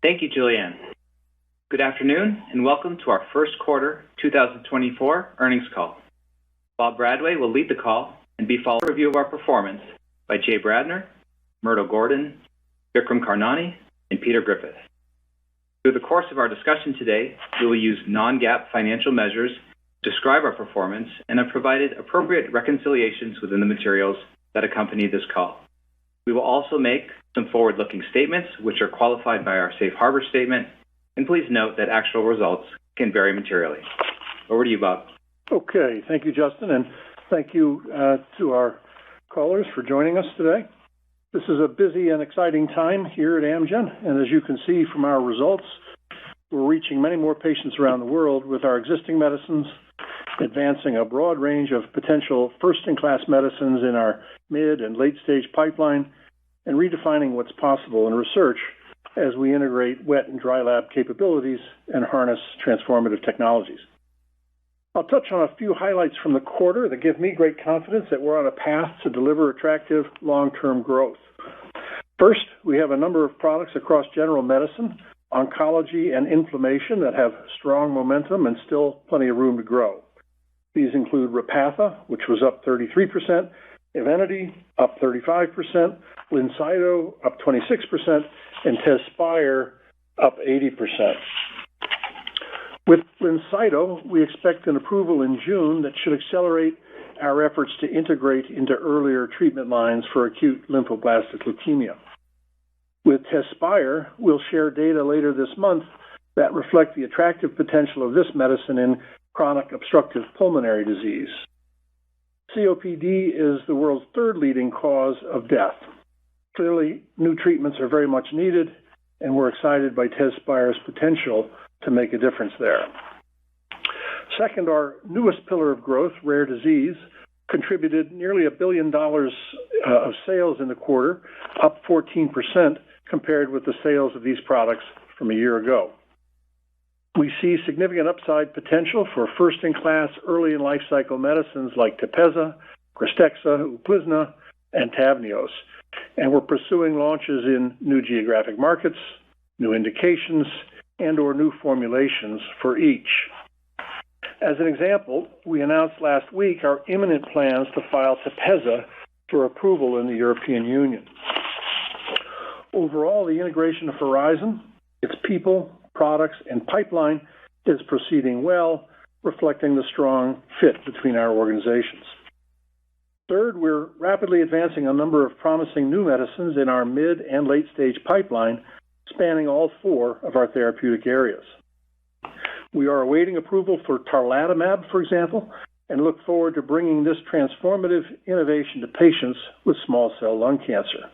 Thank you, Julianne. Good afternoon, and welcome to our first quarter 2024 earnings call. Bob Bradway will lead the call and be followed by a review of our performance by Jay Bradner, Murdo Gordon, Vikram Karnani, and Peter Griffith. Through the course of our discussion today, we will use non-GAAP financial measures to describe our performance and have provided appropriate reconciliations within the materials that accompany this call. We will also make some forward-looking statements which are qualified by our safe harbor statement, and please note that actual results can vary materially. Over to you, Bob. Okay, thank you, Justin, and thank you to our callers for joining us today. This is a busy and exciting time here at Amgen, and as you can see from our results, we're reaching many more patients around the world with our existing medicines, advancing a broad range of potential first-in-class medicines in our mid- and late-stage pipeline, and redefining what's possible in research as we integrate wet and dry lab capabilities and harness transformative technologies. I'll touch on a few highlights from the quarter that give me great confidence that we're on a path to deliver attractive long-term growth. First, we have a number of products across general medicine, oncology, and inflammation that have strong momentum and still plenty of room to grow. These include Repatha, which was up 33%, Evenity up 35%, Blincyto up 26%, and Tezspire up 80%. With Blincyto, we expect an approval in June that should accelerate our efforts to integrate into earlier treatment lines for acute lymphoblastic leukemia. With Tezspire, we'll share data later this month that reflect the attractive potential of this medicine in chronic obstructive pulmonary disease. COPD is the world's third leading cause of death. Clearly, new treatments are very much needed, and we're excited by Tezspire's potential to make a difference there. Second, our newest pillar of growth, rare disease, contributed nearly $1 billion of sales in the quarter, up 14% compared with the sales of these products from a year ago. We see significant upside potential for first-in-class early in life cycle medicines like Tepezza, Krystexxa, UPLIZNA, and Tavneos, and we're pursuing launches in new geographic markets, new indications, and/or new formulations for each. As an example, we announced last week our imminent plans to file Tepezza for approval in the European Union. Overall, the integration of Horizon, its people, products, and pipeline is proceeding well, reflecting the strong fit between our organizations. Third, we're rapidly advancing a number of promising new medicines in our mid- and late-stage pipeline, spanning all four of our therapeutic areas. We are awaiting approval for tarlatamab, for example, and look forward to bringing this transformative innovation to patients with small cell lung cancer.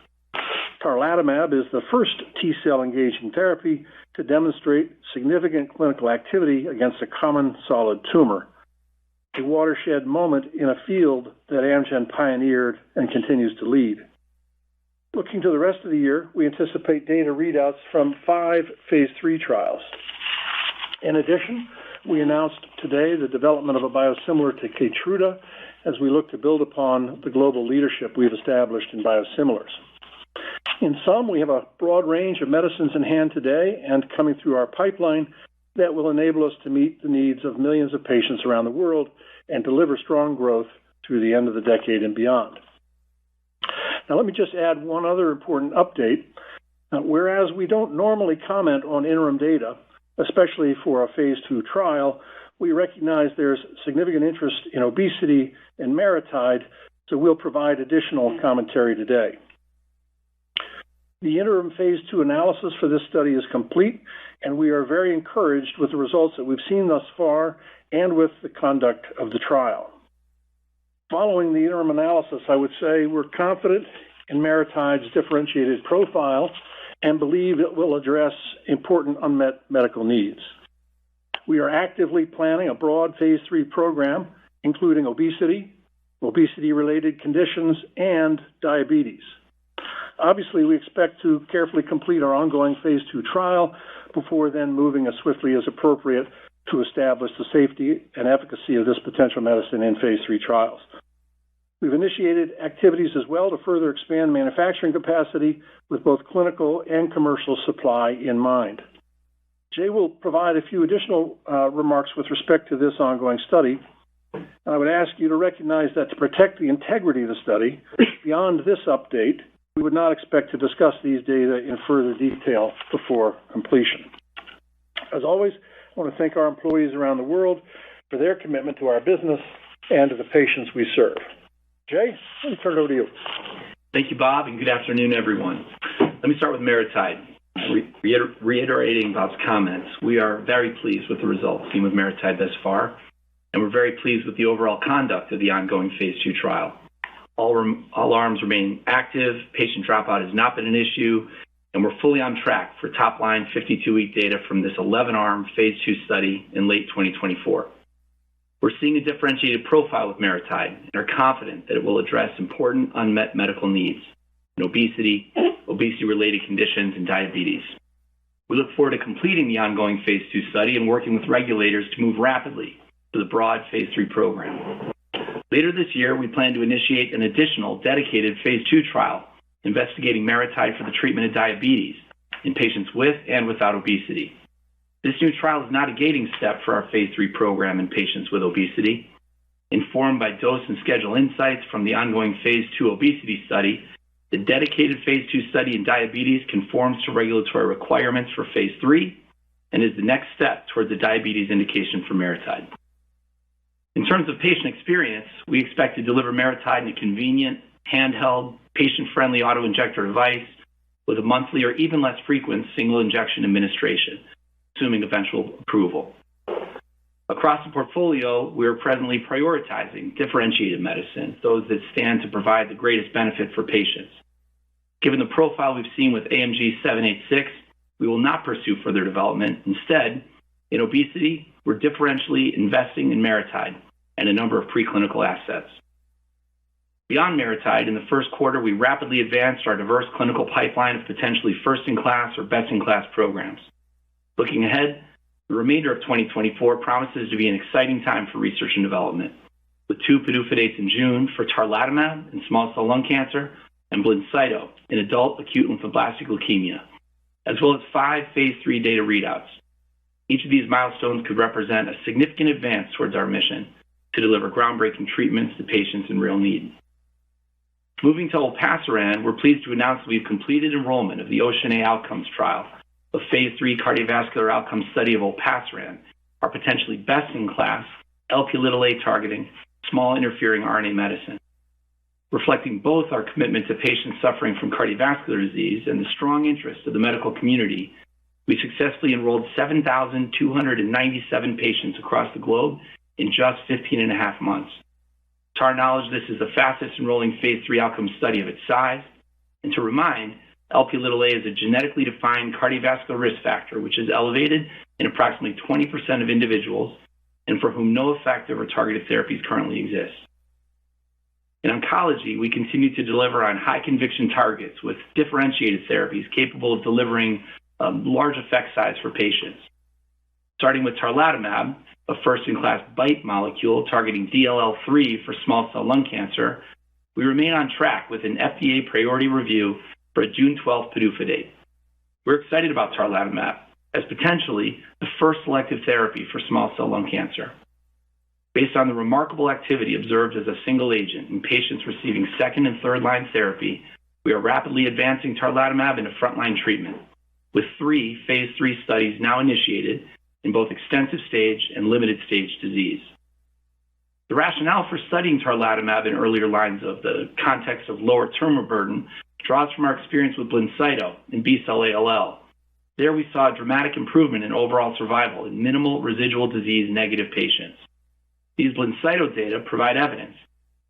Tarlatamab is the first T-cell engaging therapy to demonstrate significant clinical activity against a common solid tumor, a watershed moment in a field that Amgen pioneered and continues to lead. Looking to the rest of the year, we anticipate data readouts from 5 phase 3 trials. In addition, we announced today the development of a biosimilar to Keytruda as we look to build upon the global leadership we've established in biosimilars. In sum, we have a broad range of medicines in hand today and coming through our pipeline that will enable us to meet the needs of millions of patients around the world and deliver strong growth through the end of the decade and beyond. Now, let me just add one other important update. Whereas we don't normally comment on interim data, especially for a phase 2 trial, we recognize there's significant interest in obesity and MariTide, so we'll provide additional commentary today. The interim phase 2 analysis for this study is complete, and we are very encouraged with the results that we've seen thus far and with the conduct of the trial. Following the interim analysis, I would say we're confident in MariTide's differentiated profile and believe it will address important unmet medical needs. We are actively planning a broad phase 3 program, including obesity, obesity-related conditions, and diabetes. Obviously, we expect to carefully complete our ongoing phase 2 trial before then moving as swiftly as appropriate to establish the safety and efficacy of this potential medicine in phase 3 trials. We've initiated activities as well to further expand manufacturing capacity with both clinical and commercial supply in mind. Jay will provide a few additional remarks with respect to this ongoing study. I would ask you to recognize that to protect the integrity of the study, beyond this update, we would not expect to discuss these data in further detail before completion. As always, I want to thank our employees around the world for their commitment to our business and to the patients we serve. Jay, let me turn it over to you. Thank you, Bob, and good afternoon, everyone. Let me start with MariTide. Reiterating Bob's comments, we are very pleased with the results seen with MariTide thus far, and we're very pleased with the overall conduct of the ongoing phase 2 trial. All arms remain active, patient dropout has not been an issue, and we're fully on track for top-line 52-week data from this 11-arm phase 2 study in late 2024. We're seeing a differentiated profile with MariTide and are confident that it will address important unmet medical needs in obesity, obesity-related conditions, and diabetes. We look forward to completing the ongoing phase 2 study and working with regulators to move rapidly to the broad phase 3 program. Later this year, we plan to initiate an additional dedicated phase 2 trial investigating MariTide for the treatment of diabetes in patients with and without obesity. This new trial is not a gating step for our phase 3 program in patients with obesity. Informed by dose and schedule insights from the ongoing phase 2 obesity study, the dedicated phase 2 study in diabetes conforms to regulatory requirements for phase 3 and is the next step towards the diabetes indication for MariTide. In terms of patient experience, we expect to deliver MariTide in a convenient, handheld, patient-friendly auto-injector device with a monthly or even less frequent single injection administration, assuming eventual approval. Across the portfolio, we are presently prioritizing differentiated medicines, those that stand to provide the greatest benefit for patients. Given the profile we've seen with AMG 786, we will not pursue further development. Instead, in obesity, we're differentially investing in MariTide and a number of preclinical assets. Beyond MariTide, in the first quarter, we rapidly advanced our diverse clinical pipeline of potentially first-in-class or best-in-class programs. Looking ahead, the remainder of 2024 promises to be an exciting time for research and development, with 2 PDUFA dates in June for tarlatamab in small cell lung cancer and Blincyto in adult acute lymphoblastic leukemia, as well as 5 phase 3 data readouts. Each of these milestones could represent a significant advance towards our mission to deliver groundbreaking treatments to patients in real need. Moving to olpasiran, we're pleased to announce that we've completed enrollment of the OCEAN-A Outcomes trial, a phase 3 cardiovascular outcome study of olpasiran, our potentially best-in-class Lp(a) targeting small interfering RNA medicine. Reflecting both our commitment to patients suffering from cardiovascular disease and the strong interest of the medical community, we successfully enrolled 7,297 patients across the globe in just 15 and a half months. To our knowledge, this is the fastest enrolling phase 3 outcome study of its size. And to remind, Lp(a) is a genetically defined cardiovascular risk factor, which is elevated in approximately 20% of individuals and for whom no effective or targeted therapies currently exist. In oncology, we continue to deliver on high conviction targets with differentiated therapies capable of delivering large effect size for patients. Starting with tarlatamab, a first-in-class BiTE molecule targeting DLL3 for small cell lung cancer, we remain on track with an FDA priority review for a June 12th PDUFA date. We're excited about tarlatamab as potentially the first selective therapy for small cell lung cancer. Based on the remarkable activity observed as a single agent in patients receiving second and third line therapy, we are rapidly advancing tarlatamab into frontline treatment, with 3 phase 3 studies now initiated in both extensive stage and limited stage disease. The rationale for studying tarlatamab in earlier lines of the context of lower tumor burden draws from our experience with Blincyto in B-cell ALL. There we saw a dramatic improvement in overall survival in minimal residual disease negative patients. These Blincyto data provide evidence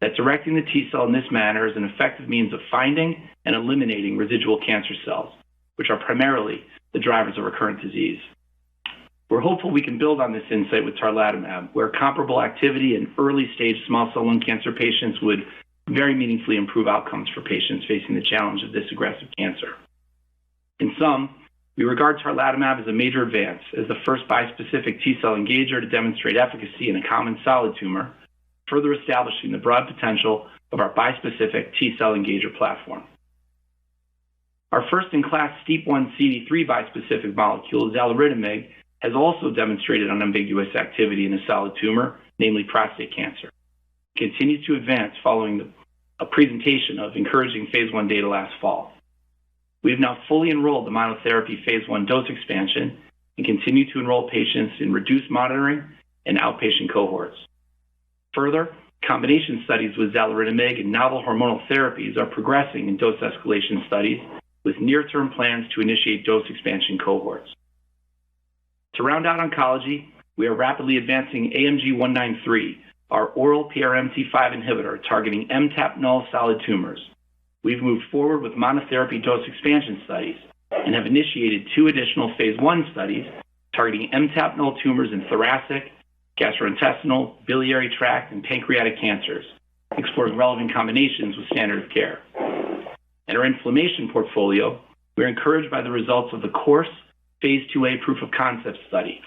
that directing the T cell in this manner is an effective means of finding and eliminating residual cancer cells, which are primarily the drivers of recurrent disease. We're hopeful we can build on this insight with tarlatamab, where comparable activity in early-stage small cell lung cancer patients would very meaningfully improve outcomes for patients facing the challenge of this aggressive cancer. In sum, we regard tarlatamab as a major advance as the first bispecific T-cell engager to demonstrate efficacy in a common solid tumor, further establishing the broad potential of our bispecific T-cell engager platform. Our first-in-class STEAP1 CD3 bispecific molecule, xaluritamig, has also demonstrated unambiguous activity in a solid tumor, namely prostate cancer. It continues to advance following a presentation of encouraging phase 1 data last fall. We have now fully enrolled the monotherapy phase 1 dose expansion and continue to enroll patients in reduced monitoring and outpatient cohorts. Further, combination studies with xaluritamig and novel hormonal therapies are progressing in dose escalation studies with near-term plans to initiate dose expansion cohorts. To round out oncology, we are rapidly advancing AMG 193, our oral PRMT5 inhibitor targeting MTAP-null solid tumors. We've moved forward with monotherapy dose expansion studies and have initiated 2 additional phase 1 studies targeting MTAP-null tumors in thoracic, gastrointestinal, biliary tract, and pancreatic cancers, exploring relevant combinations with standard of care. In our inflammation portfolio, we're encouraged by the results of the COURSE phase 2A proof of concept study,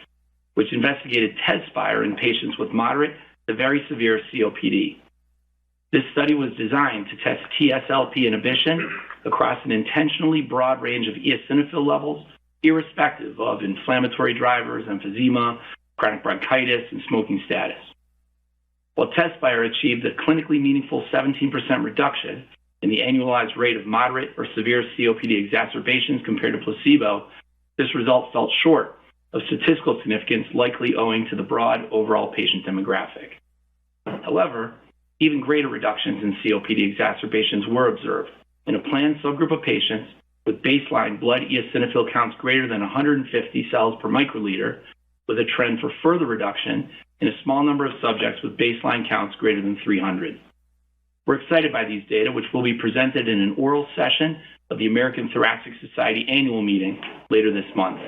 which investigated Tezspire in patients with moderate to very severe COPD. This study was designed to test TSLP inhibition across an intentionally broad range of eosinophil levels, irrespective of inflammatory drivers, emphysema, chronic bronchitis, and smoking status. While Tezspire achieved a clinically meaningful 17% reduction in the annualized rate of moderate or severe COPD exacerbations compared to placebo, this result fell short of statistical significance, likely owing to the broad overall patient demographic. However, even greater reductions in COPD exacerbations were observed in a planned subgroup of patients with baseline blood eosinophil counts greater than 150 cells per microliter, with a trend for further reduction in a small number of subjects with baseline counts greater than 300. We're excited by these data, which will be presented in an oral session of the American Thoracic Society annual meeting later this month.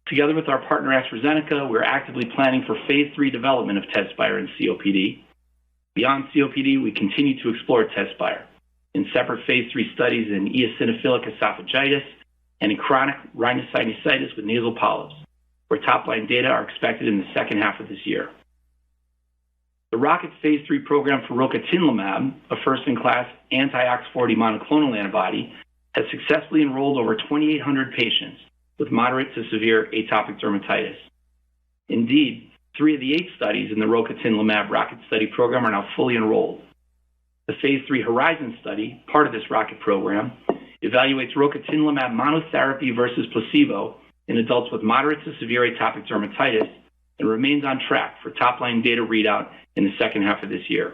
Together with our partner AstraZeneca, we're actively planning for phase 3 development of Tezspire in COPD. Beyond COPD, we continue to explore Tezspire in separate phase 3 studies in eosinophilic esophagitis and in chronic rhinosinusitis with nasal polyps, where top-line data are expected in the second half of this year. The ROCKET phase 3 program for rocatinlimab, a first-in-class anti-OX40 monoclonal antibody, has successfully enrolled over 2,800 patients with moderate to severe atopic dermatitis. Indeed, 3 of the 8 studies in the rocatinlimab ROCKET study program are now fully enrolled. The phase 3 Horizon study, part of this ROCKET program, evaluates rocatinlimab monotherapy versus placebo in adults with moderate to severe atopic dermatitis and remains on track for top-line data readout in the second half of this year.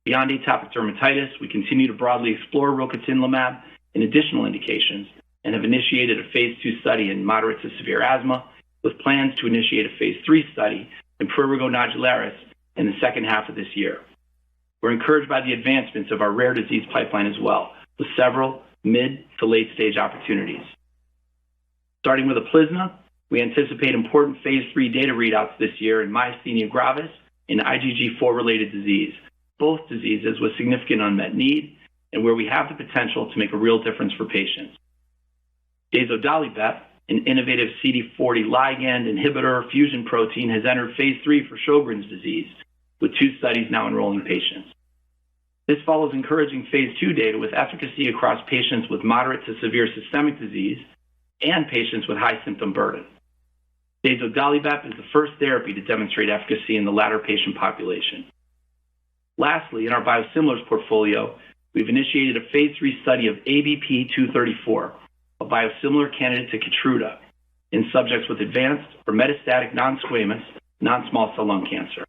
Beyond atopic dermatitis, we continue to broadly explore rocatinlimab in additional indications and have initiated a phase 2 study in moderate to severe asthma, with plans to initiate a phase 3 study in prurigo nodularis in the second half of this year. We're encouraged by the advancements of our rare disease pipeline as well, with several mid to late stage opportunities. Starting with UPLIZNA, we anticipate important phase 3 data readouts this year in myasthenia gravis and IgG4-related disease, both diseases with significant unmet need and where we have the potential to make a real difference for patients. Dazodalibep, an innovative CD40 ligand inhibitor fusion protein, has entered phase 3 for Sjogren's disease, with 2 studies now enrolling patients. This follows encouraging phase 2 data with efficacy across patients with moderate to severe systemic disease and patients with high symptom burden. Dazodalibep is the first therapy to demonstrate efficacy in the latter patient population. Lastly, in our biosimilars portfolio, we've initiated a phase 3 study of ABP 234, a biosimilar candidate to Keytruda, in subjects with advanced or metastatic non-squamous non-small cell lung cancer.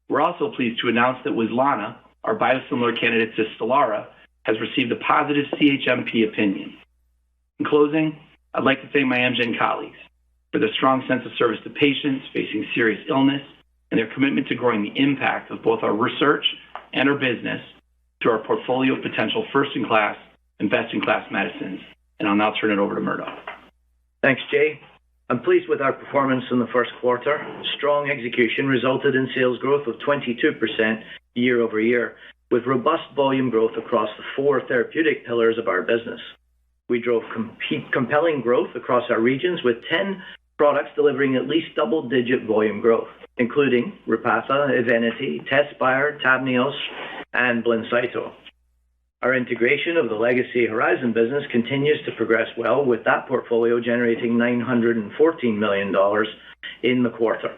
We're also pleased to announce that UPLIZNA, our biosimilar candidate to Stelara, has received a positive CHMP opinion. In closing, I'd like to thank my Amgen colleagues for their strong sense of service to patients facing serious illness and their commitment to growing the impact of both our research and our business through our portfolio of potential first-in-class and best-in-class medicines. And I'll now turn it over to Murdo. Thanks, Jay. I'm pleased with our performance in the first quarter. Strong execution resulted in sales growth of 22% year over year, with robust volume growth across the 4 therapeutic pillars of our business. We drove compelling growth across our regions, with 10 products delivering at least double-digit volume growth, including Repatha, Evenity, Tezspire, Tavneos, and Blincyto. Our integration of the legacy Horizon business continues to progress well, with that portfolio generating $914 million in the quarter.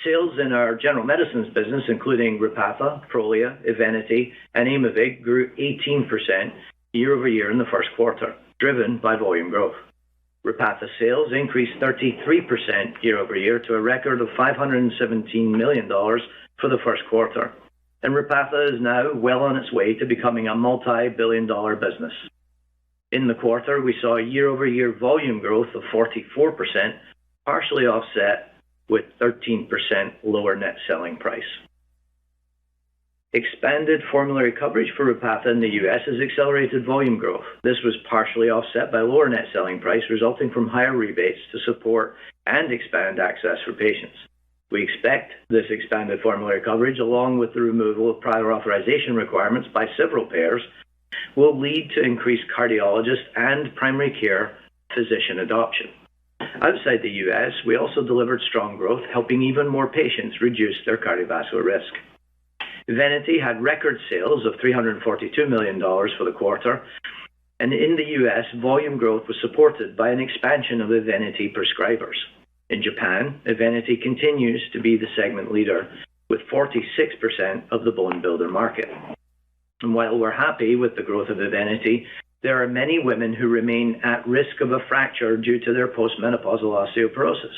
Sales in our general medicines business, including Repatha, Prolia, Evenity, and Aimovig, grew 18% year-over-year in the first quarter, driven by volume growth. Repatha sales increased 33% year-over-year to a record of $517 million for the first quarter, and Repatha is now well on its way to becoming a multi-billion-dollar business. In the quarter, we saw a year-over-year volume growth of 44%, partially offset with 13% lower net selling price. Expanded formulary coverage for Repatha in the U.S. has accelerated volume growth. This was partially offset by lower net selling price resulting from higher rebates to support and expand access for patients. We expect this expanded formulary coverage, along with the removal of prior authorization requirements by several payers, will lead to increased cardiologist and primary care physician adoption. Outside the U.S., we also delivered strong growth, helping even more patients reduce their cardiovascular risk. Evenity had record sales of $342 million for the quarter, and in the U.S., volume growth was supported by an expansion of Evenity prescribers. In Japan, Evenity continues to be the segment leader with 46% of the bone builder market. And while we're happy with the growth of Evenity, there are many women who remain at risk of a fracture due to their postmenopausal osteoporosis.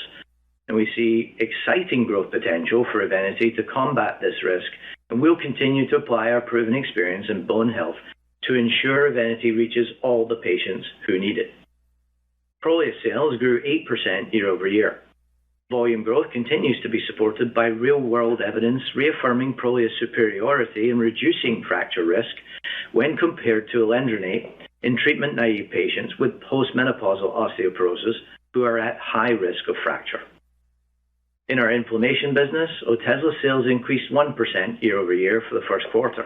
And we see exciting growth potential for Evenity to combat this risk, and we'll continue to apply our proven experience in bone health to ensure Evenity reaches all the patients who need it. Prolia sales grew 8% year-over-year. Volume growth continues to be supported by real-world evidence reaffirming Prolia's superiority in reducing fracture risk when compared to alendronate in treatment-naive patients with postmenopausal osteoporosis who are at high risk of fracture. In our inflammation business, Otezla sales increased 1% year-over-year for the first quarter.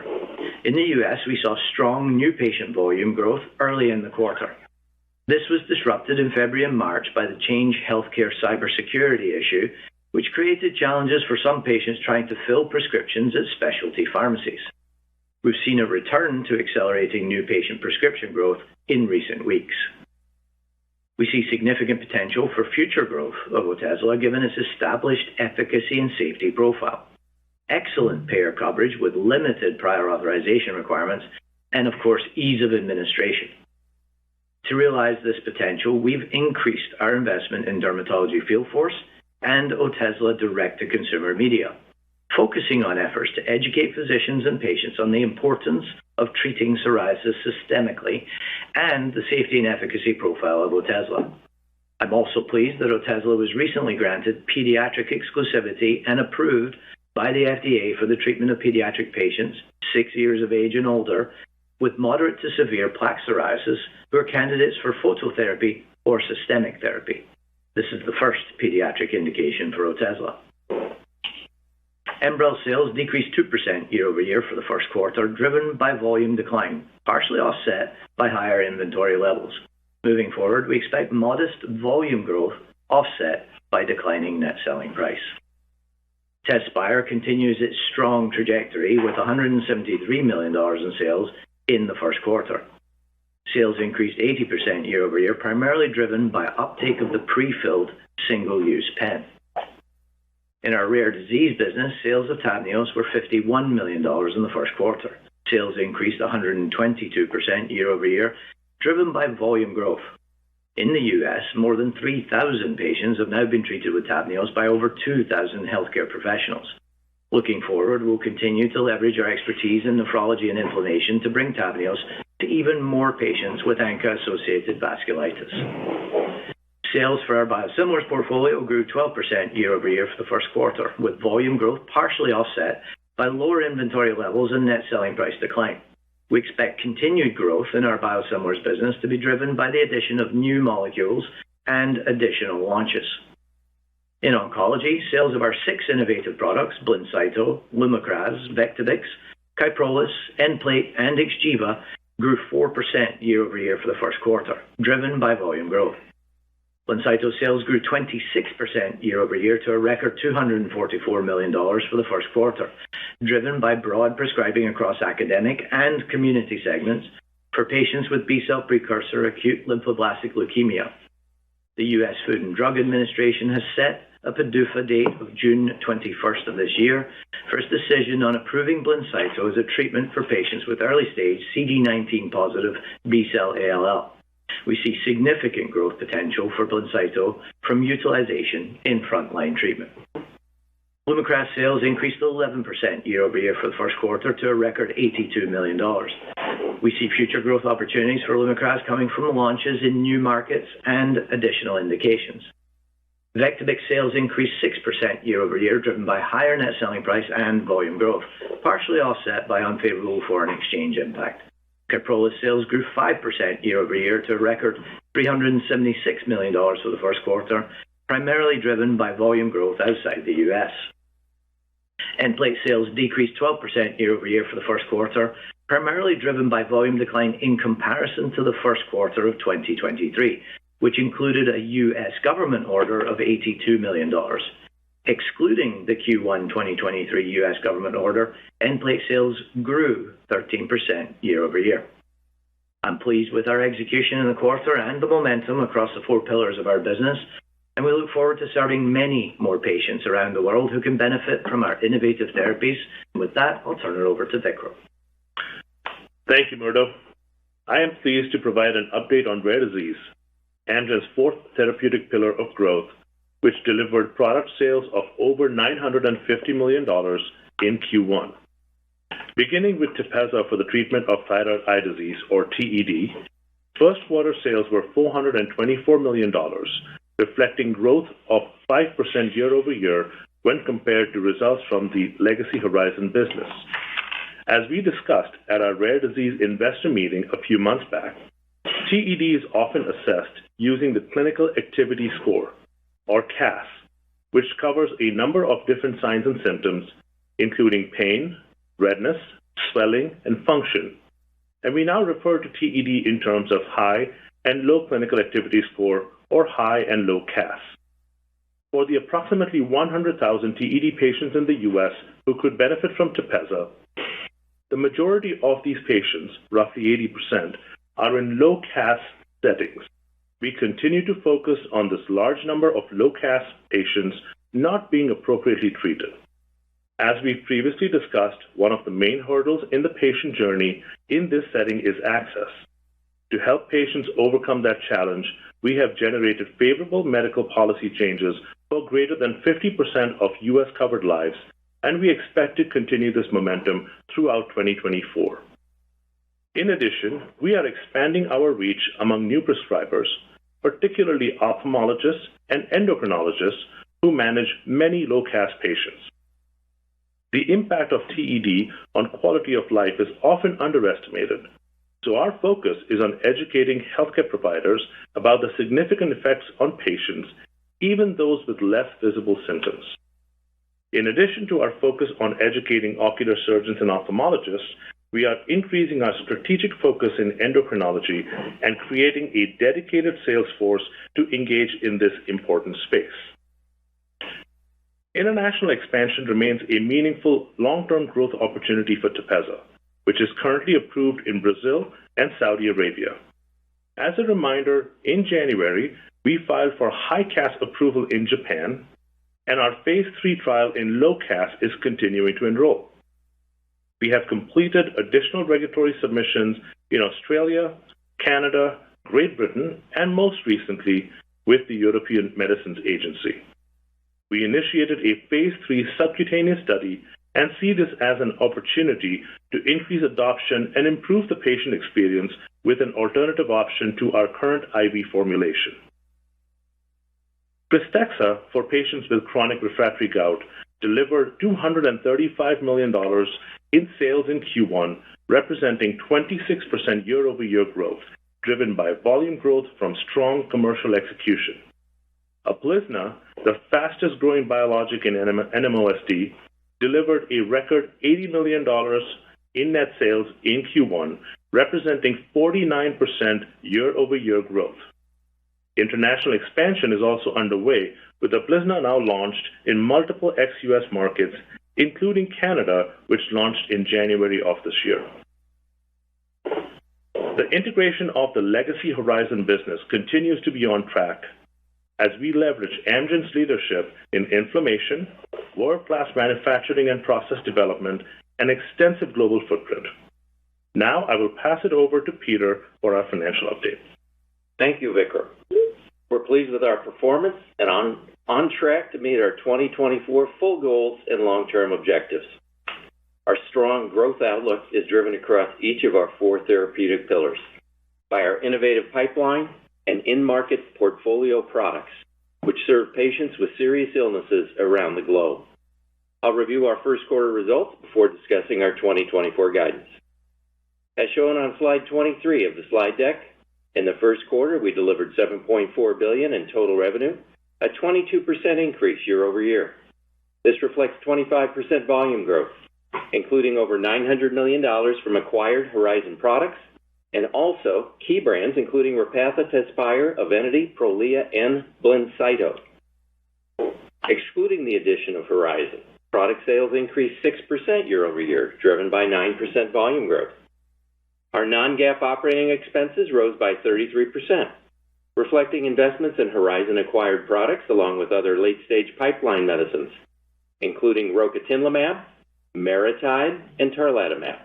In the U.S., we saw strong new patient volume growth early in the quarter. This was disrupted in February and March by the Change Healthcare cybersecurity issue, which created challenges for some patients trying to fill prescriptions at specialty pharmacies. We've seen a return to accelerating new patient prescription growth in recent weeks. We see significant potential for future growth of Otezla given its established efficacy and safety profile, excellent payer coverage with limited prior authorization requirements, and of course, ease of administration. To realize this potential, we've increased our investment in dermatology field force and Otezla direct-to-consumer media, focusing on efforts to educate physicians and patients on the importance of treating psoriasis systemically and the safety and efficacy profile of Otezla. I'm also pleased that Otezla was recently granted pediatric exclusivity and approved by the FDA for the treatment of pediatric patients 6 years of age and older with moderate to severe plaque psoriasis who are candidates for phototherapy or systemic therapy. This is the first pediatric indication for Otezla. Enbrel sales decreased 2% year-over-year for the first quarter, driven by volume decline, partially offset by higher inventory levels. Moving forward, we expect modest volume growth offset by declining net selling price. Tezspire continues its strong trajectory with $173 million in sales in the first quarter. Sales increased 80% year-over-year, primarily driven by uptake of the pre-filled single-use pen. In our rare disease business, sales of Tavneos were $51 million in the first quarter. Sales increased 122% year-over-year, driven by volume growth. In the U.S., more than 3,000 patients have now been treated with Tavneos by over 2,000 healthcare professionals. Looking forward, we'll continue to leverage our expertise in nephrology and inflammation to bring Tavneos to even more patients with ANCA-associated vasculitis. Sales for our biosimilars portfolio grew 12% year-over-year for the first quarter, with volume growth partially offset by lower inventory levels and net selling price decline. We expect continued growth in our biosimilars business to be driven by the addition of new molecules and additional launches. In oncology, sales of our 6 innovative products, Blincyto, Lumakras, Vectibix, KYPROLIS, Nplate, and XGEVA, grew 4% year-over-year for the first quarter, driven by volume growth. BLINCYTO sales grew 26% year-over-year to a record $244 million for the first quarter, driven by broad prescribing across academic and community segments for patients with B-cell precursor acute lymphoblastic leukemia. The U.S. Food and Drug Administration has set a PDUFA date of June 21st of this year for its decision on approving BLINCYTO as a treatment for patients with early-stage CD19 positive B-cell ALL. We see significant growth potential for BLINCYTO from utilization in frontline treatment. LUMAKRAS sales increased 11% year-over-year for the first quarter to a record $82 million. We see future growth opportunities for LUMAKRAS coming from launches in new markets and additional indications. Vectibix sales increased 6% year-over-year, driven by higher net selling price and volume growth, partially offset by unfavorable foreign exchange impact. KYPROLIS sales grew 5% year-over-year to a record $376 million for the first quarter, primarily driven by volume growth outside the U.S. Nplate sales decreased 12% year-over-year for the first quarter, primarily driven by volume decline in comparison to the first quarter of 2023, which included a U.S. government order of $82 million. Excluding the Q1 2023 U.S. government order, Nplate sales grew 13% year-over-year. I'm pleased with our execution in the quarter and the momentum across the four pillars of our business, and we look forward to serving many more patients around the world who can benefit from our innovative therapies. And with that, I'll turn it over to Vikram. Thank you, Murdo. I am pleased to provide an update on rare disease, Amgen's fourth therapeutic pillar of growth, which delivered product sales of over $950 million in Q1. Beginning with Tepezza for the treatment of thyroid eye disease, or TED, first quarter sales were $424 million, reflecting growth of 5% year-over-year when compared to results from the legacy Horizon business. As we discussed at our rare disease investor meeting a few months back, TED is often assessed using the Clinical Activity Score, or CAS, which covers a number of different signs and symptoms, including pain, redness, swelling, and function. And we now refer to TED in terms of high and low Clinical Activity Score, or high and low CAS. For the approximately 100,000 TED patients in the U.S. who could benefit from Tepezza, the majority of these patients, roughly 80%, are in low CAS settings. We continue to focus on this large number of low CAS patients not being appropriately treated. As we've previously discussed, one of the main hurdles in the patient journey in this setting is access. To help patients overcome that challenge, we have generated favorable medical policy changes for greater than 50% of U.S. covered lives, and we expect to continue this momentum throughout 2024. In addition, we are expanding our reach among new prescribers, particularly ophthalmologists and endocrinologists who manage many low CAS patients. The impact of TED on quality of life is often underestimated, so our focus is on educating healthcare providers about the significant effects on patients, even those with less visible symptoms. In addition to our focus on educating ocular surgeons and ophthalmologists, we are increasing our strategic focus in endocrinology and creating a dedicated sales force to engage in this important space. International expansion remains a meaningful long-term growth opportunity for Tepezza, which is currently approved in Brazil and Saudi Arabia. As a reminder, in January, we filed for high CAS approval in Japan, and our phase 3 trial in low CAS is continuing to enroll. We have completed additional regulatory submissions in Australia, Canada, Great Britain, and most recently with the European Medicines Agency. We initiated a phase 3 subcutaneous study and see this as an opportunity to increase adoption and improve the patient experience with an alternative option to our current IV formulation. Krystexxa for patients with chronic refractory gout delivered $235 million in sales in Q1, representing 26% year-over-year growth, driven by volume growth from strong commercial execution. UPLIZNA, the fastest-growing biologic in NMOSD, delivered a record $80 million in net sales in Q1, representing 49% year-over-year growth. International expansion is also underway, with UPLIZNA now launched in multiple ex-US markets, including Canada, which launched in January of this year. The integration of the legacy Horizon business continues to be on track as we leverage Amgen's leadership in inflammation, world-class manufacturing and process development, and extensive global footprint. Now I will pass it over to Peter for our financial update. Thank you, Vikram. We're pleased with our performance and on track to meet our 2024 full goals and long-term objectives. Our strong growth outlook is driven across each of our 4 therapeutic pillars by our innovative pipeline and in-market portfolio products, which serve patients with serious illnesses around the globe. I'll review our first quarter results before discussing our 2024 guidance. As shown on slide 23 of the slide deck, in the first quarter, we delivered $7.4 billion in total revenue, a 22% increase year over year. This reflects 25% volume growth, including over $900 million from acquired Horizon products, and also key brands including Repatha, Tezspire, Evenity, Prolia, and Blincyto. Excluding the addition of Horizon, product sales increased 6% year over year, driven by 9% volume growth. Our non-GAAP operating expenses rose by 33%, reflecting investments in Horizon-acquired products along with other late-stage pipeline medicines, including rocatinlimab, MariTide, and tarlatamab.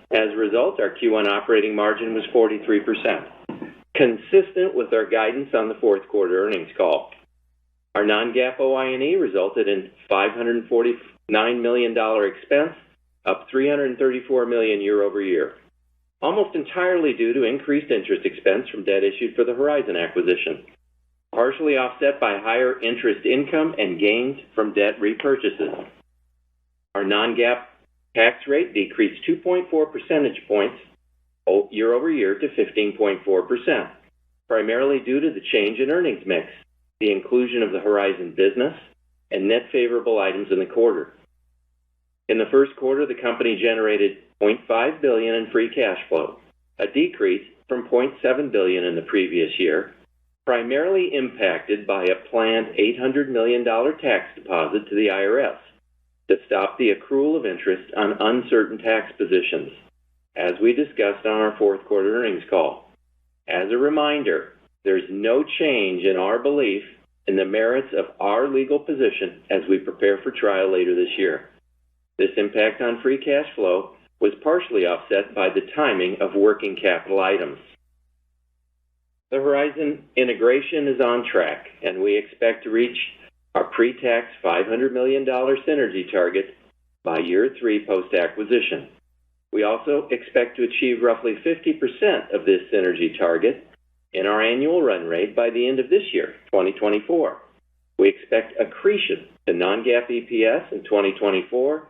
As a result, our Q1 operating margin was 43%, consistent with our guidance on the fourth quarter earnings call. Our non-GAAP OI&E resulted in $549 million expense, up $334 million year over year, almost entirely due to increased interest expense from debt issued for the Horizon acquisition, partially offset by higher interest income and gains from debt repurchases. Our non-GAAP tax rate decreased 2.4 percentage points year over year to 15.4%, primarily due to the change in earnings mix, the inclusion of the Horizon business, and net favorable items in the quarter. In the first quarter, the company generated $0.5 billion in free cash flow, a decrease from $0.7 billion in the previous year, primarily impacted by a planned $800 million tax deposit to the IRS to stop the accrual of interest on uncertain tax positions, as we discussed on our fourth quarter earnings call. As a reminder, there's no change in our belief in the merits of our legal position as we prepare for trial later this year. This impact on free cash flow was partially offset by the timing of working capital items. The Horizon integration is on track, and we expect to reach our pre-tax $500 million synergy target by year 3 post-acquisition. We also expect to achieve roughly 50% of this synergy target in our annual run rate by the end of this year, 2024. We expect accretion to non-GAAP EPS in 2024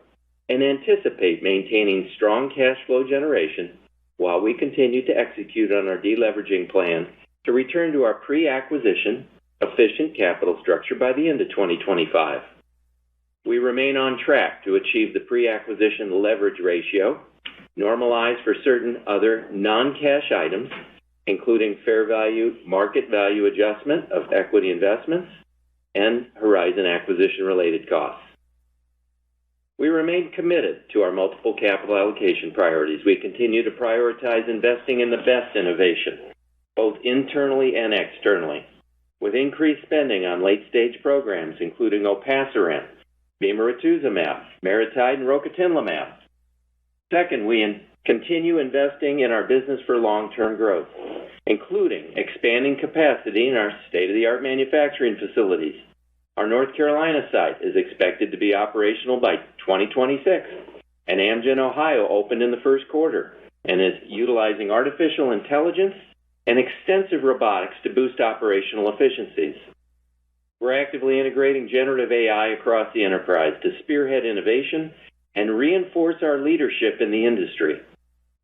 and anticipate maintaining strong cash flow generation while we continue to execute on our deleveraging plan to return to our pre-acquisition efficient capital structure by the end of 2025. We remain on track to achieve the pre-acquisition leverage ratio, normalized for certain other non-cash items, including fair value, market value adjustment of equity investments, and Horizon acquisition-related costs. We remain committed to our multiple capital allocation priorities. We continue to prioritize investing in the best innovation, both internally and externally, with increased spending on late-stage programs, including olpasiran, bemarituzumab, MariTide, and rocatinlimab. Second, we continue investing in our business for long-term growth, including expanding capacity in our state-of-the-art manufacturing facilities. Our North Carolina site is expected to be operational by 2026, and Amgen, Ohio, opened in the first quarter and is utilizing artificial intelligence and extensive robotics to boost operational efficiencies. We're actively integrating generative AI across the enterprise to spearhead innovation and reinforce our leadership in the industry.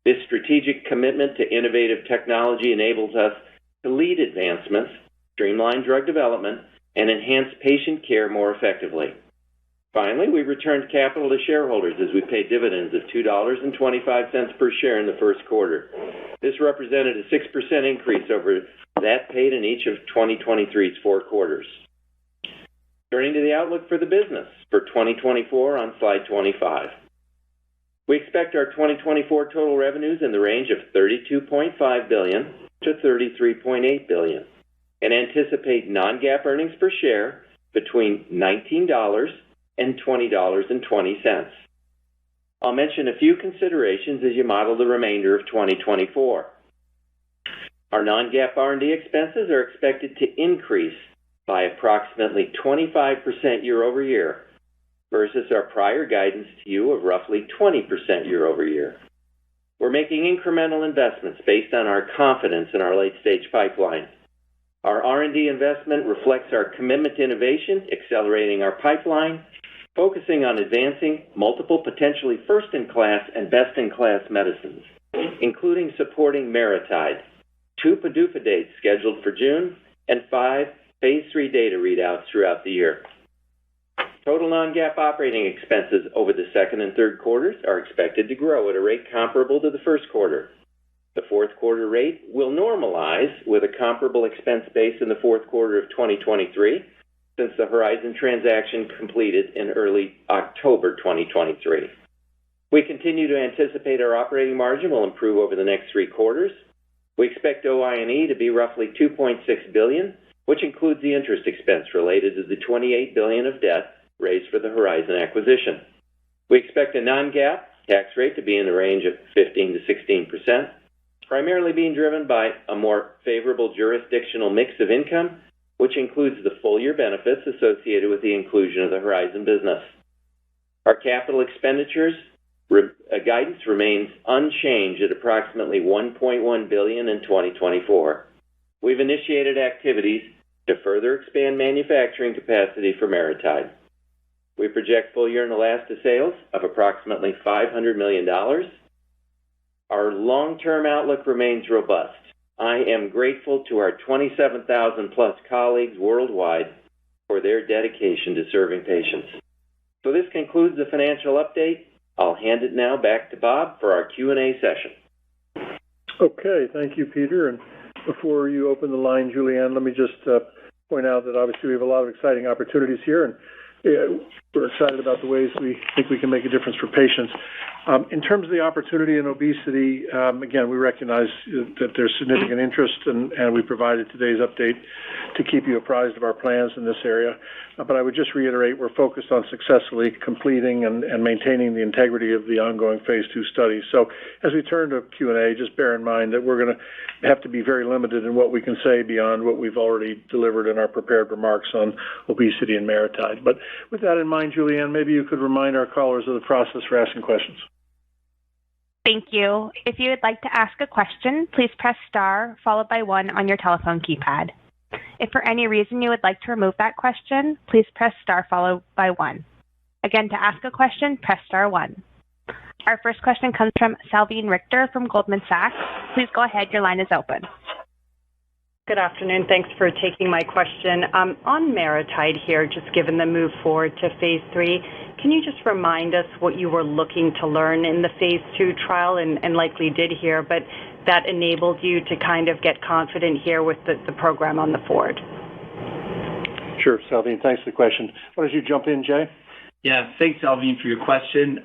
This strategic commitment to innovative technology enables us to lead advancements, streamline drug development, and enhance patient care more effectively. Finally, we returned capital to shareholders as we paid dividends of $2.25 per share in the first quarter. This represented a 6% increase over that paid in each of 2023's 4 quarters. Turning to the outlook for the business for 2024 on slide 25. We expect our 2024 total revenues in the range of $32.5 billion to $33.8 billion and anticipate non-GAAP earnings per share between $19 and $20.20. I'll mention a few considerations as you model the remainder of 2024. Our non-GAAP R&D expenses are expected to increase by approximately 25% year over year versus our prior guidance to you of roughly 20% year over year. We're making incremental investments based on our confidence in our late-stage pipeline. Our R&D investment reflects our commitment to innovation, accelerating our pipeline, focusing on advancing multiple potentially first-in-class and best-in-class medicines, including supporting MariTide, 2 PDUFA dates scheduled for June, and 5 Phase 3 data readouts throughout the year. Total non-GAAP operating expenses over the second and third quarters are expected to grow at a rate comparable to the first quarter. The fourth quarter rate will normalize with a comparable expense base in the fourth quarter of 2023, since the Horizon transaction completed in early October 2023. We continue to anticipate our operating margin will improve over the next 3 quarters. We expect OI&E to be roughly $2.6 billion, which includes the interest expense related to the $28 billion of debt raised for the Horizon acquisition. We expect a non-GAAP tax rate to be in the range of 15 to 16%, primarily being driven by a more favorable jurisdictional mix of income, which includes the full-year benefits associated with the inclusion of the Horizon business. Our capital expenditures guidance remains unchanged at approximately $1.1 billion in 2024. We've initiated activities to further expand manufacturing capacity for MariTide. We project full-year Neulasta sales of approximately $500 million. Our long-term outlook remains robust. I am grateful to our 27,000-plus colleagues worldwide for their dedication to serving patients. So this concludes the financial update. I'll hand it now back to Bob for our Q&A session. Okay, thank you, Peter. And before you open the line, Julianne, let me just point out that obviously we have a lot of exciting opportunities here, and we're excited about the ways we think we can make a difference for patients. In terms of the opportunity in obesity, again, we recognize that there's significant interest, and we provided today's update to keep you apprised of our plans in this area. But I would just reiterate, we're focused on successfully completing and maintaining the integrity of the ongoing Phase 2 studies. So as we turn to Q&A, just bear in mind that we're going to have to be very limited in what we can say beyond what we've already delivered in our prepared remarks on obesity and MariTide. But with that in mind, Julianne, maybe you could remind our callers of the process for asking questions. Thank you. If you would like to ask a question, please press star followed by 1 on your telephone keypad. If for any reason you would like to remove that question, please press star followed by 1. Again, to ask a question, press star 1. Our first question comes from Salveen Richter from Goldman Sachs. Please go ahead. Your line is open. Good afternoon. Thanks for taking my question. On MariTide here, just given the move forward to Phase 3, can you just remind us what you were looking to learn in the Phase 2 trial and likely did here, but that enabled you to kind of get confident here with the program on the forward? Sure, Salveen. Thanks for the question. Why don't you jump in, Jay? Yeah, thanks, Salveen, for your question.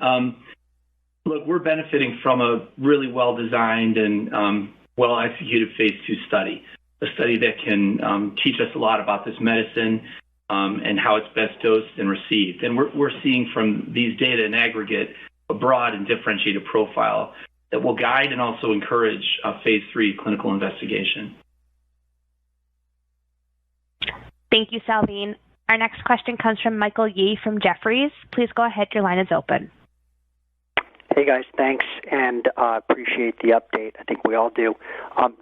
Look, we're benefiting from a really well-designed and well-executed Phase 2 study, a study that can teach us a lot about this medicine and how it's best dosed and received. And we're seeing from these data in aggregate a broad and differentiated profile that will guide and also encourage Phase 3 clinical investigation. Thank you, Salveen. Our next question comes from Michael Yee from Jefferies. Please go ahead. Your line is open. Hey, guys. Thanks, and appreciate the update. I think we all do.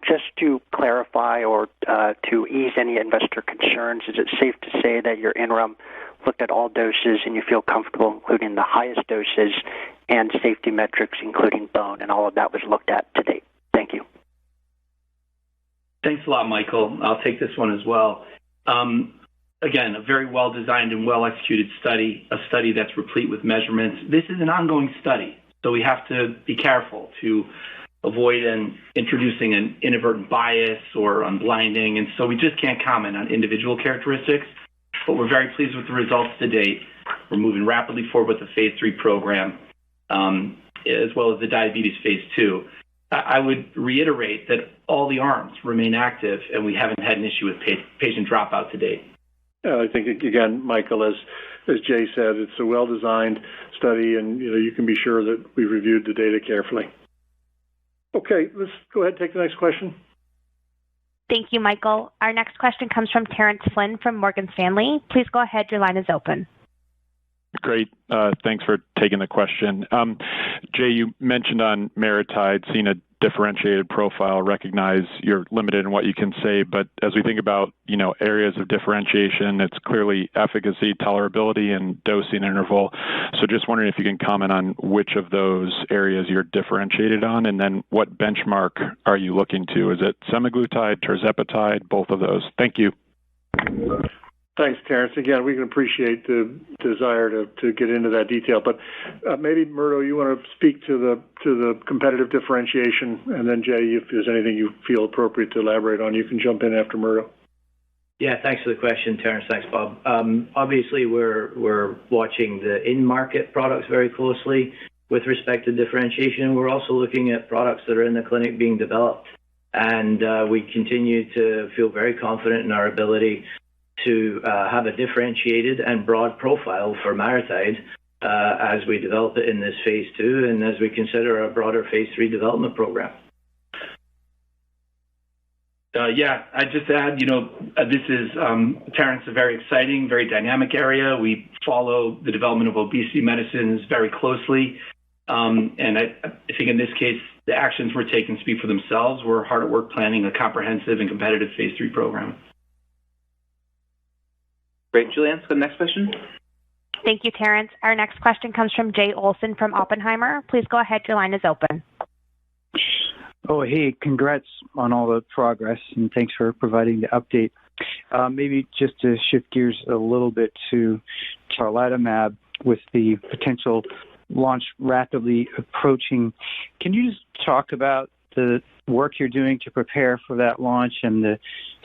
Just to clarify or to ease any investor concerns, is it safe to say that your interim looked at all doses and you feel comfortable including the highest doses and safety metrics, including bone, and all of that was looked at to date? Thank you. Thanks a lot, Michael. I'll take this one as well. Again, a very well-designed and well-executed study, a study that's replete with measurements. This is an ongoing study, so we have to be careful to avoid introducing an inadvertent bias or unblinding. And so we just can't comment on individual characteristics, but we're very pleased with the results to date. We're moving rapidly forward with the phase 3 program, as well as the diabetes phase 2. I would reiterate that all the arms remain active, and we haven't had an issue with patient dropout to date. I think, again, Michael, as Jay said, it's a well-designed study, and you can be sure that we reviewed the data carefully. Okay, let's go ahead and take the next question. Thank you, Michael. Our next question comes from Terrence Flynn from Morgan Stanley. Please go ahead. Your line is open. Great. Thanks for taking the question. Jay, you mentioned on MariTide seeing a differentiated profile, recognize you're limited in what you can say, but as we think about, areas of differentiation, it's clearly efficacy, tolerability, and dosing interval. So just wondering if you can comment on which of those areas you're differentiated on, and then what benchmark are you looking to? Is it semaglutide, tirzepatide, both of those? Thank you. Thanks, Terrence. Again, we can appreciate the desire to get into that detail, but maybe Murdo, you want to speak to the competitive differentiation, and then Jay, if there's anything you feel appropriate to elaborate on, you can jump in after Murdo. Yeah, thanks for the question, Terrence. Thanks, Bob. Obviously, we're watching the in-market products very closely with respect to differentiation. We're also looking at products that are in the clinic being developed, and we continue to feel very confident in our ability to have a differentiated and broad profile for MariTide as we develop it in this phase 2 and as we consider a broader phase 3 development program. I'd just add, this is, Terrence, a very exciting, very dynamic area. We follow the development of obesity medicines very closely. And I think in this case, the actions we're taking speak for themselves. We're hard at work planning a comprehensive and competitive phase 3 program. Great. Julianne, let's go to the next question. Thank you, Terrence. Our next question comes from Jay Olson from Oppenheimer. Please go ahead. Your line is open. Oh, hey, congrats on all the progress, and thanks for providing the update. Maybe just to shift gears a little bit to tarlatamab with the potential launch rapidly approaching. Can you just talk about the work you're doing to prepare for that launch and the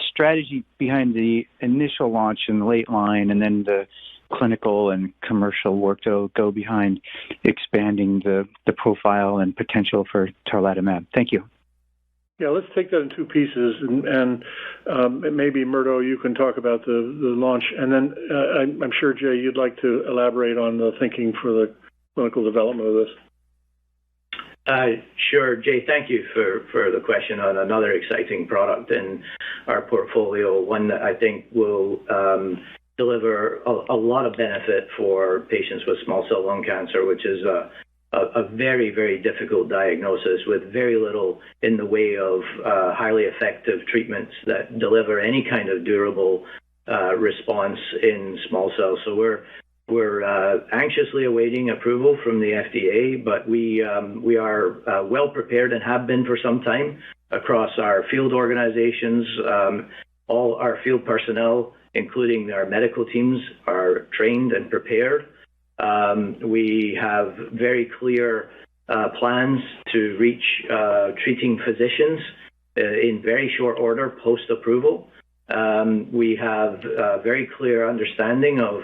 strategy behind the initial launch in the late line, and then the clinical and commercial work to go behind expanding the profile and potential for tarlatamab? Thank you. Yeah, let's take that in two pieces, and maybe Murdo, you can talk about the launch, and then I'm sure, Jay, you'd like to elaborate on the thinking for the clinical development of this. Sure, Jay, thank you for the question on another exciting product in our portfolio, one that I think will deliver a lot of benefit for patients with small cell lung cancer, which is a very, very difficult diagnosis with very little in the way of highly effective treatments that deliver any kind of durable response in small cells. So we're anxiously awaiting approval from the FDA, but we are well prepared and have been for some time across our field organizations. All our field personnel, including our medical teams, are trained and prepared. We have very clear plans to reach treating physicians in very short order post-approval. We have a very clear understanding of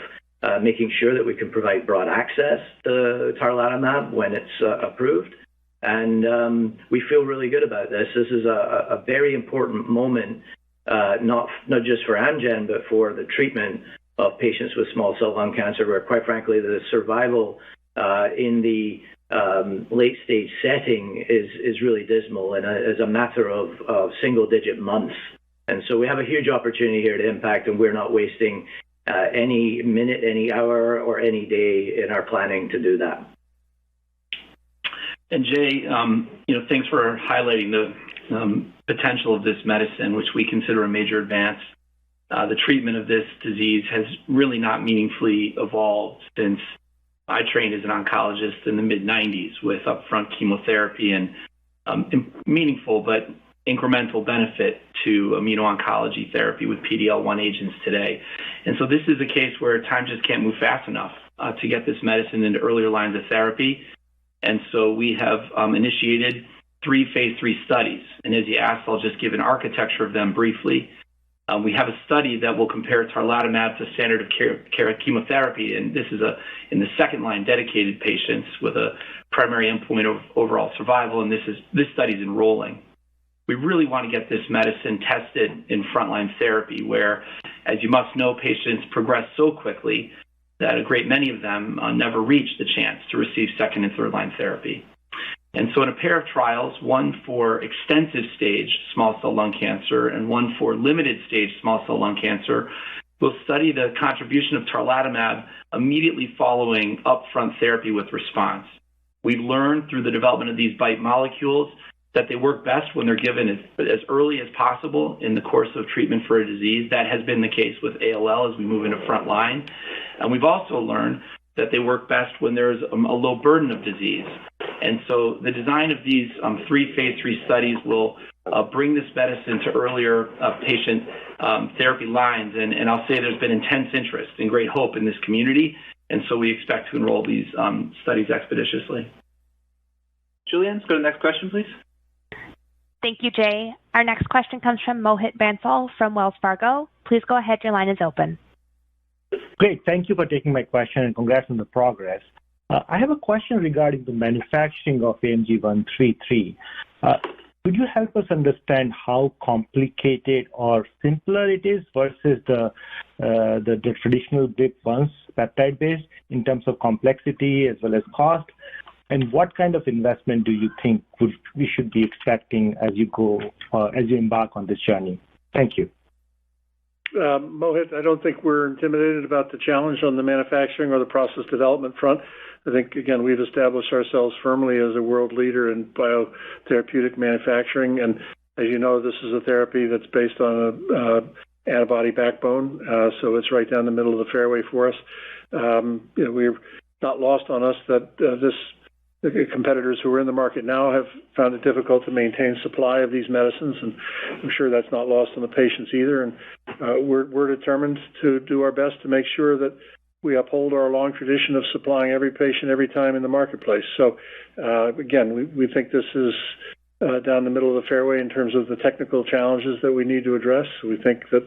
making sure that we can provide broad access to tarlatamab when it's approved. And we feel really good about this. This is a very important moment, not just for Amgen, but for the treatment of patients with small cell lung cancer, where, quite frankly, the survival in the late stage setting is really dismal and is a matter of single-digit months. And so we have a huge opportunity here to impact, and we're not wasting any minute, any hour, or any day in our planning to do that. And Jay, thanks for highlighting the potential of this medicine, which we consider a major advance. The treatment of this disease has really not meaningfully evolved since I trained as an oncologist in the mid-90s with upfront chemotherapy and meaningful but incremental benefit to immuno-oncology therapy with PD-L1 agents today. And so this is a case where time just can't move fast enough to get this medicine into earlier lines of therapy. And so we have initiated 3 phase 3 studies. And as you asked, I'll just give an architecture of them briefly. We have a study that will compare tarlatamab to standard of care chemotherapy, and this is in the second-line dedicated patients with a primary endpoint of overall survival, and this study is enrolling. We really want to get this medicine tested in frontline therapy where, as you must know, patients progress so quickly that a great many of them never reach the chance to receive second and third-line therapy. And so in a pair of trials, one for extensive stage small cell lung cancer and one for limited stage small cell lung cancer, we'll study the contribution of tarlatamab immediately following upfront therapy with response. We've learned through the development of these BiTE molecules that they work best when they're given as early as possible in the course of treatment for a disease. That has been the case with ALL as we move into front line. And we've also learned that they work best when there's a low burden of disease. And so the design of these 3 phase 3 studies will bring this medicine to earlier patient therapy lines. And I'll say there's been intense interest and great hope in this community. And so we expect to enroll these studies expeditiously. Julianne, let's go to the next question, please. Thank you, Jay. Our next question comes from Mohit Bansal from Wells Fargo. Please go ahead. Your line is open. Great. Thank you for taking my question and congrats on the progress. I have a question regarding the manufacturing of AMG 133. Could you help us understand how complicated or simpler it is versus the traditional BIP1 peptide-based in terms of complexity as well as cost? And what kind of investment do you think we should be expecting as you embark on this journey? Thank you. Mohit, I don't think we're intimidated about the challenge on the manufacturing or the process development front. I think, again, we've established ourselves firmly as a world leader in biotherapeutic manufacturing. And as you know, this is a therapy that's based on an antibody backbone, so it's right down the middle of the fairway for us. We're not lost on us that the competitors who are in the market now have found it difficult to maintain supply of these medicines, and I'm sure that's not lost on the patients either. And we're determined to do our best to make sure that we uphold our long tradition of supplying every patient every time in the marketplace. So, again, we think this is down the middle of the fairway in terms of the technical challenges that we need to address. We think that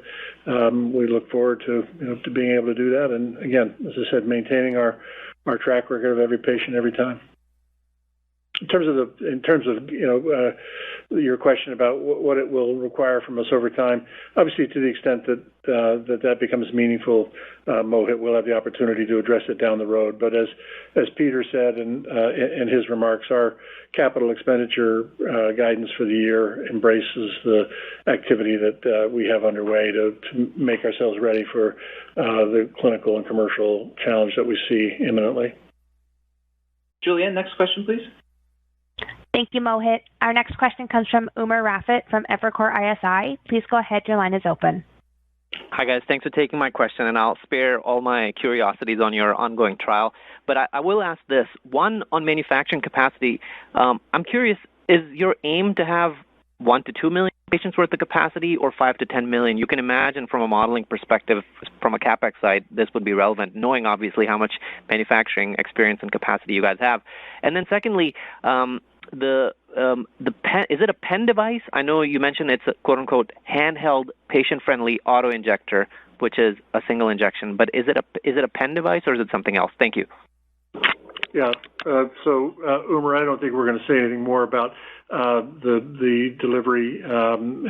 we look forward to being able to do that. And again, as I said, maintaining our track record of every patient every time. In terms of your question about what it will require from us over time, obviously to the extent that that becomes meaningful, Mohit will have the opportunity to address it down the road. But as Peter said in his remarks, our capital expenditure guidance for the year embraces the activity that we have underway to make ourselves ready for the clinical and commercial challenge that we see imminently. Julianne, next question, please. Thank you, Mohit. Our next question comes from Umer Raffat from Evercore ISI. Please go ahead. Your line is open. Hi, guys. Thanks for taking my question, and I'll spare all my curiosities on your ongoing trial. But I will ask this. One, on manufacturing capacity, I'm curious, is your aim to have 1 to 2 million patients worth of capacity or 5 to 10 million? You can imagine from a modeling perspective, from a CapEx side, this would be relevant, knowing obviously how much manufacturing experience and capacity you guys have. And then secondly, the pen, is it a pen device? I know you mentioned it's a quote-unquote handheld patient-friendly auto-injector, which is a single injection, but is it a pen device or is it something else? Thank you. Yeah. So, Umer, I don't think we're going to say anything more about the delivery,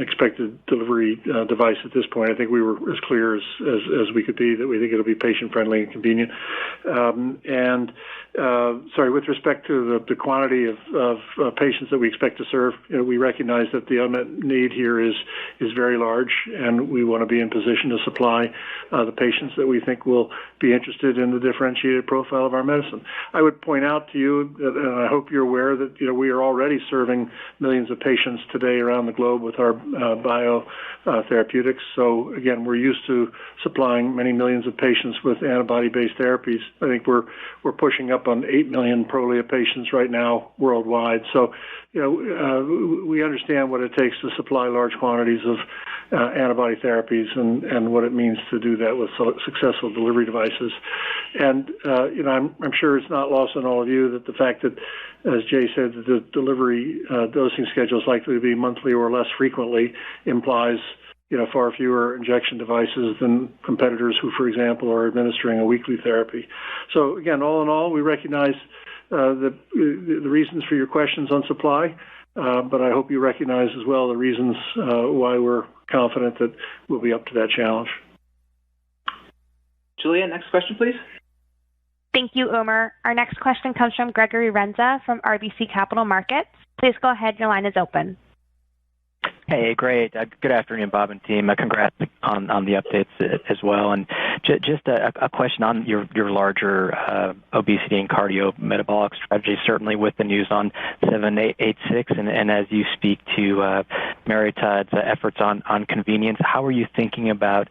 expected delivery device at this point. I think we were as clear as we could be that we think it'll be patient-friendly and convenient. Sorry, with respect to the quantity of patients that we expect to serve, we recognize that the unmet need here is very large, and we want to be in position to supply the patients that we think will be interested in the differentiated profile of our medicine. I would point out to you, and I hope you're aware that we are already serving millions of patients today around the globe with our biotherapeutics. So again, we're used to supplying many millions of patients with antibody-based therapies. I think we're pushing up on 8 million Prolia patients right now worldwide. So, we understand what it takes to supply large quantities of antibody therapies and what it means to do that with successful delivery devices. And, I'm sure it's not lost on all of you that the fact that as Jay said, the delivery dosing schedule is likely to be monthly or less frequently, implies far fewer injection devices than competitors who, for example, are administering a weekly therapy. So again, all in all, we recognize the reasons for your questions on supply, but I hope you recognize as well the reasons why we're confident that we'll be up to that challenge. Julia, next question, please. Thank you, Umer. Our next question comes from Gregory Renza from RBC Capital Markets. Please go ahead. Your line is open. Hey, great. Good afternoon, Bob and team. Congrats on the updates as well. And just a question on your larger obesity and cardiometabolic strategy, certainly with the news on 786, and as you speak to MariTide's efforts on convenience, how are you thinking about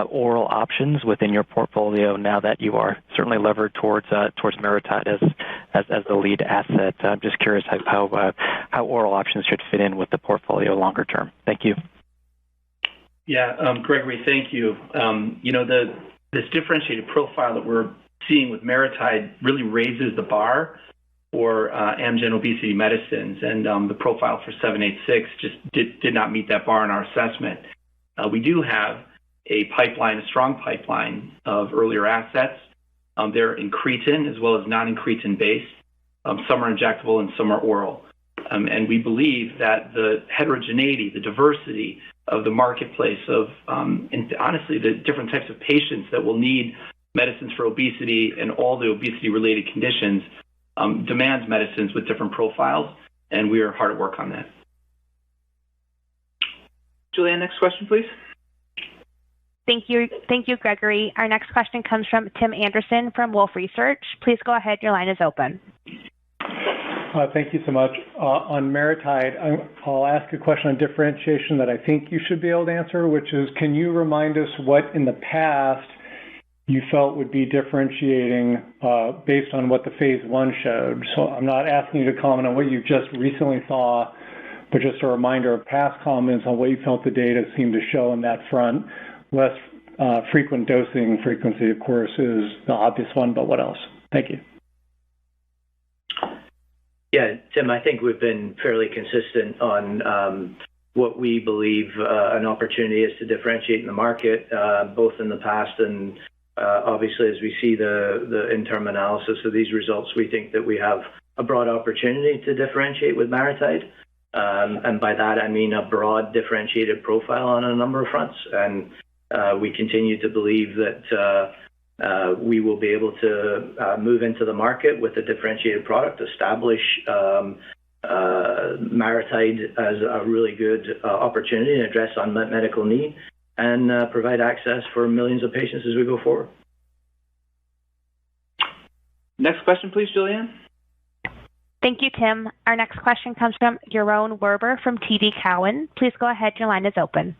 oral options within your portfolio now that you are certainly levered towards MariTide as the lead asset? I'm just curious how oral options should fit in with the portfolio longer term. Thank you. Yeah, Gregory, thank you. This differentiated profile that we're seeing with MariTide really raises the bar for Amgen obesity medicines, and the profile for 786 just did not meet that bar in our assessment. We do have a strong pipeline of earlier assets. They're incretin as well as non-incretin based. Some are injectable and some are oral. And we believe that the heterogeneity, the diversity of the marketplace and honestly, the different types of patients that will need medicines for obesity and all the obesity-related conditions demands medicines with different profiles, and we are hard at work on that. Julianne, next question, please. Thank you, Gregory. Our next question comes from Tim Anderson from Wolfe Research. Please go ahead. Your line is open. Thank you so much. On MariTide, I'll ask a question on differentiation that I think you should be able to answer, which is, can you remind us what in the past you felt would be differentiating based on what the phase 1 showed? So I'm not asking you to comment on what you just recently saw, but just a reminder of past comments on what you felt the data seemed to show on that front. Less frequent dosing frequency, of course, is the obvious one, but what else? Thank you. Yeah, Tim, I think we've been fairly consistent on what we believe an opportunity is to differentiate in the market, both in the past and obviously as we see the interim analysis of these results, we think that we have a broad opportunity to differentiate with MariTide. And by that, I mean a broad differentiated profile on a number of fronts. And we continue to believe that we will be able to move into the market with a differentiated product, establish MariTide as a really good opportunity to address unmet medical need and provide access for millions of patients as we go forward. Next question, please, Julianne. Thank you, Tim. Our next question comes from Yaron Werber from TD Cowen. Please go ahead. Your line is open.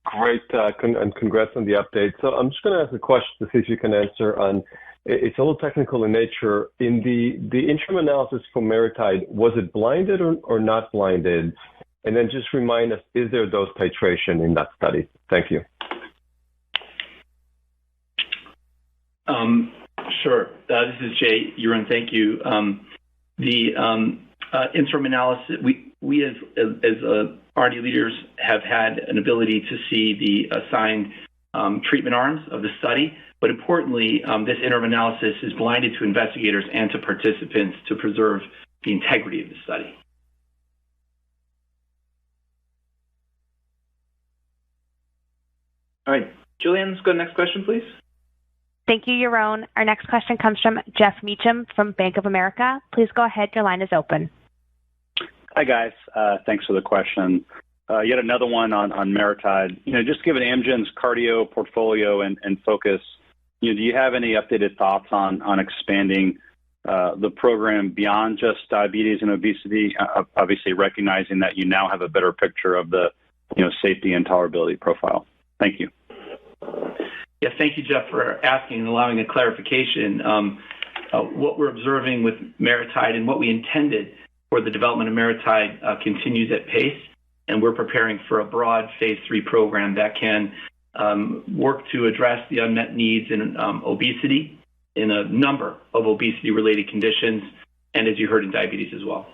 Great, and congrats on the update. So I'm just going to ask a question to see if you can answer on, it's a little technical in nature. In the interim analysis for MariTide, was it blinded or not blinded? And then just remind us, is there dose titration in that study? Thank you. Sure. This is Jay. Yaron, thank you. The interim analysis, we as R&D leaders have had an ability to see the assigned treatment arms of the study, but importantly, this interim analysis is blinded to investigators and to participants to preserve the integrity of the study. All right, Julianne, let's go to the next question, please. Thank you, Yaron. Our next question comes from Jeff Meacham from Bank of America. Please go ahead. Your line is open. Hi, guys. Thanks for the question. Yet another one on MariTide. Just given Amgen's cardio portfolio and focus, do you have any updated thoughts on expanding the program beyond just diabetes and obesity? Obviously, recognizing that you now have a better picture of the safety and tolerability profile. Thank you. Yeah, thank you, Jeff, for asking and allowing a clarification. What we're observing with MariTide and what we intended for the development of MariTide continues at pace, and we're preparing for a broad phase 3 program that can work to address the unmet needs in obesity, in a number of obesity-related conditions, and as you heard in diabetes as well.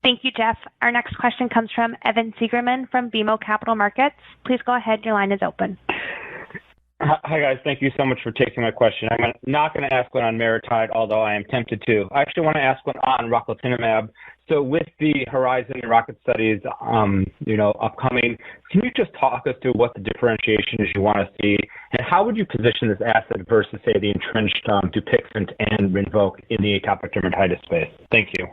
Thank you, Jeff. Our next question comes from Evan Seigerman from BMO Capital Markets. Please go ahead. Your line is open. Hi, guys. Thank you so much for taking my question. I'm not going to ask one on MariTide, although I am tempted to. I actually want to ask one on rocatinlimab. So with the Horizon and Rocket studies, upcoming, can you just talk us through what the differentiation is you want to see, and how would you position this asset versus, say, the entrenched Dupixent and Rinvoq in the atopic dermatitis space? Thank you.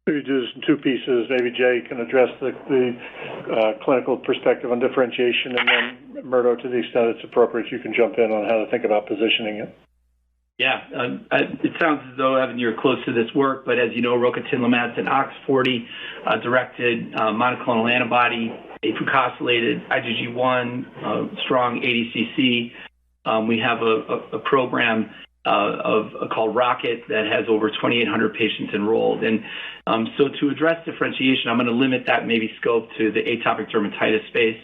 Maybe do this in two pieces. Maybe Jay can address the clinical perspective on differentiation, and then Murdo, to the extent it's appropriate, you can jump in on how to think about positioning it. Yeah, it sounds as though, Evan, you're close to this work, but as you know, rocatinlimab is an OX40 directed monoclonal antibody, afucosylated IgG1, strong ADCC. We have a program called Rocket that has over 2,800 patients enrolled. And so to address differentiation, I'm going to limit that maybe scope to the atopic dermatitis space.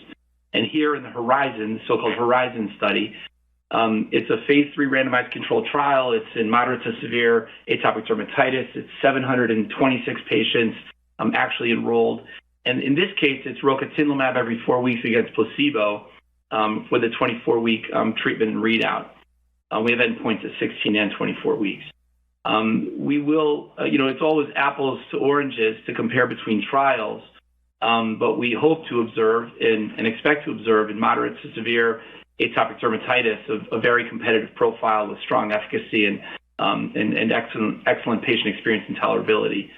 And here in the Horizon, the so-called Horizon study, it's a phase 3 randomized controlled trial. It's in moderate to severe atopic dermatitis. It's 726 patients actually enrolled. And in this case, it's rocatinlimab every 4 weeks against placebo with a 24-week treatment and readout. We have endpoints at 16 and 24 weeks. We will, it's always apples to oranges to compare between trials, but we hope to observe and expect to observe in moderate to severe atopic dermatitis a very competitive profile with strong efficacy and excellent patient experience and tolerability.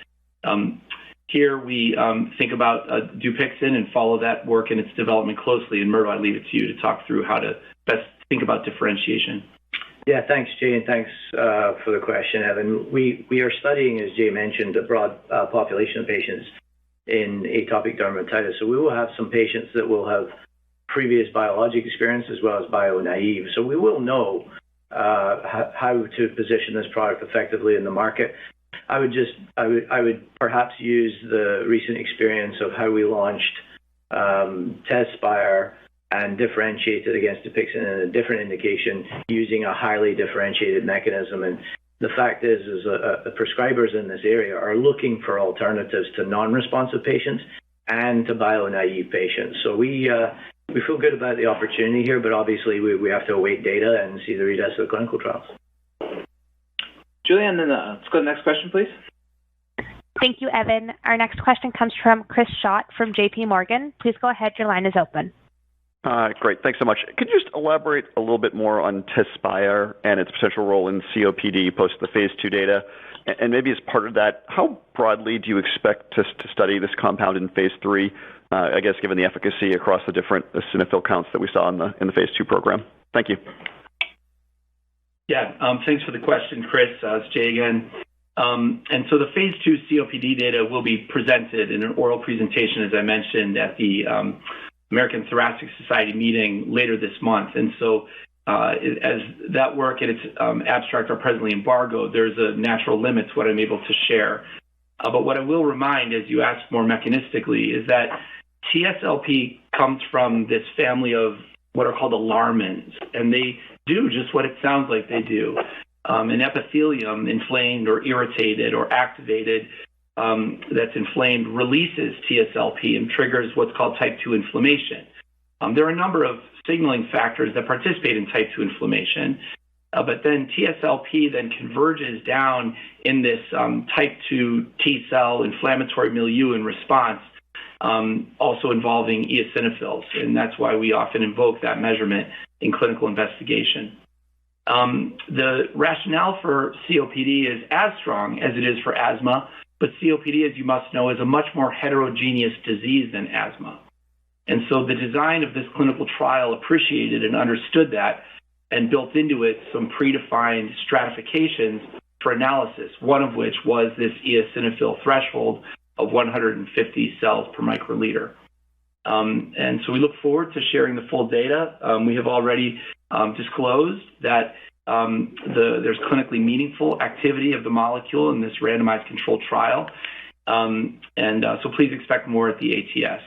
Here we think about Dupixent and follow that work and its development closely. And Murdo, I leave it to you to talk through how to best think about differentiation. Yeah, thanks, Jay, and thanks for the question, Evan. We are studying, as Jay mentioned, a broad population of patients in atopic dermatitis. So we will have some patients that will have previous biologic experience as well as bio-naive. So we will know how to position this product effectively in the market. I would perhaps use the recent experience of how we launched Tezspire and differentiated against Dupixent in a different indication using a highly differentiated mechanism. And the fact is the prescribers in this area are looking for alternatives to non-responsive patients and to bio-naive patients. So we feel good about the opportunity here, but obviously we have to await data and see the readouts of the clinical trials. Julianne, then let's go to the next question, please. Thank you, Evan. Our next question comes from Chris Schott from JP Morgan. Please go ahead. Your line is open. Great. Thanks so much. Could you just elaborate a little bit more on Tezspire and its potential role in COPD post the phase 2 data? And maybe as part of that, how broadly do you expect to study this compound in phase 3, I guess, given the efficacy across the different eosinophil counts that we saw in the phase 2 program? Thank you. Yeah, thanks for the question, Chris. It's Jay again. And so the phase 2 COPD data will be presented in an oral presentation, as I mentioned, at the American Thoracic Society meeting later this month. And so as that work and its abstract are presently embargoed, there's a natural limit to what I'm able to share. But what I will remind, as you asked more mechanistically, is that TSLP comes from this family of what are called alarmins, and they do just what it sounds like they do. An epithelium inflamed or irritated or activated that's inflamed releases TSLP and triggers what's called type 2 inflammation. There are a number of signaling factors that participate in type 2 inflammation, but then TSLP then converges down in this type 2 T cell inflammatory milieu in response, also involving eosinophils, and that's why we often invoke that measurement in clinical investigation. The rationale for COPD is as strong as it is for asthma, but COPD, as you must know, is a much more heterogeneous disease than asthma. And so the design of this clinical trial appreciated and understood that and built into it some predefined stratifications for analysis, one of which was this eosinophil threshold of 150 cells per microliter. And so we look forward to sharing the full data. We have already disclosed that there's clinically meaningful activity of the molecule in this randomized controlled trial. So please expect more at the ATS.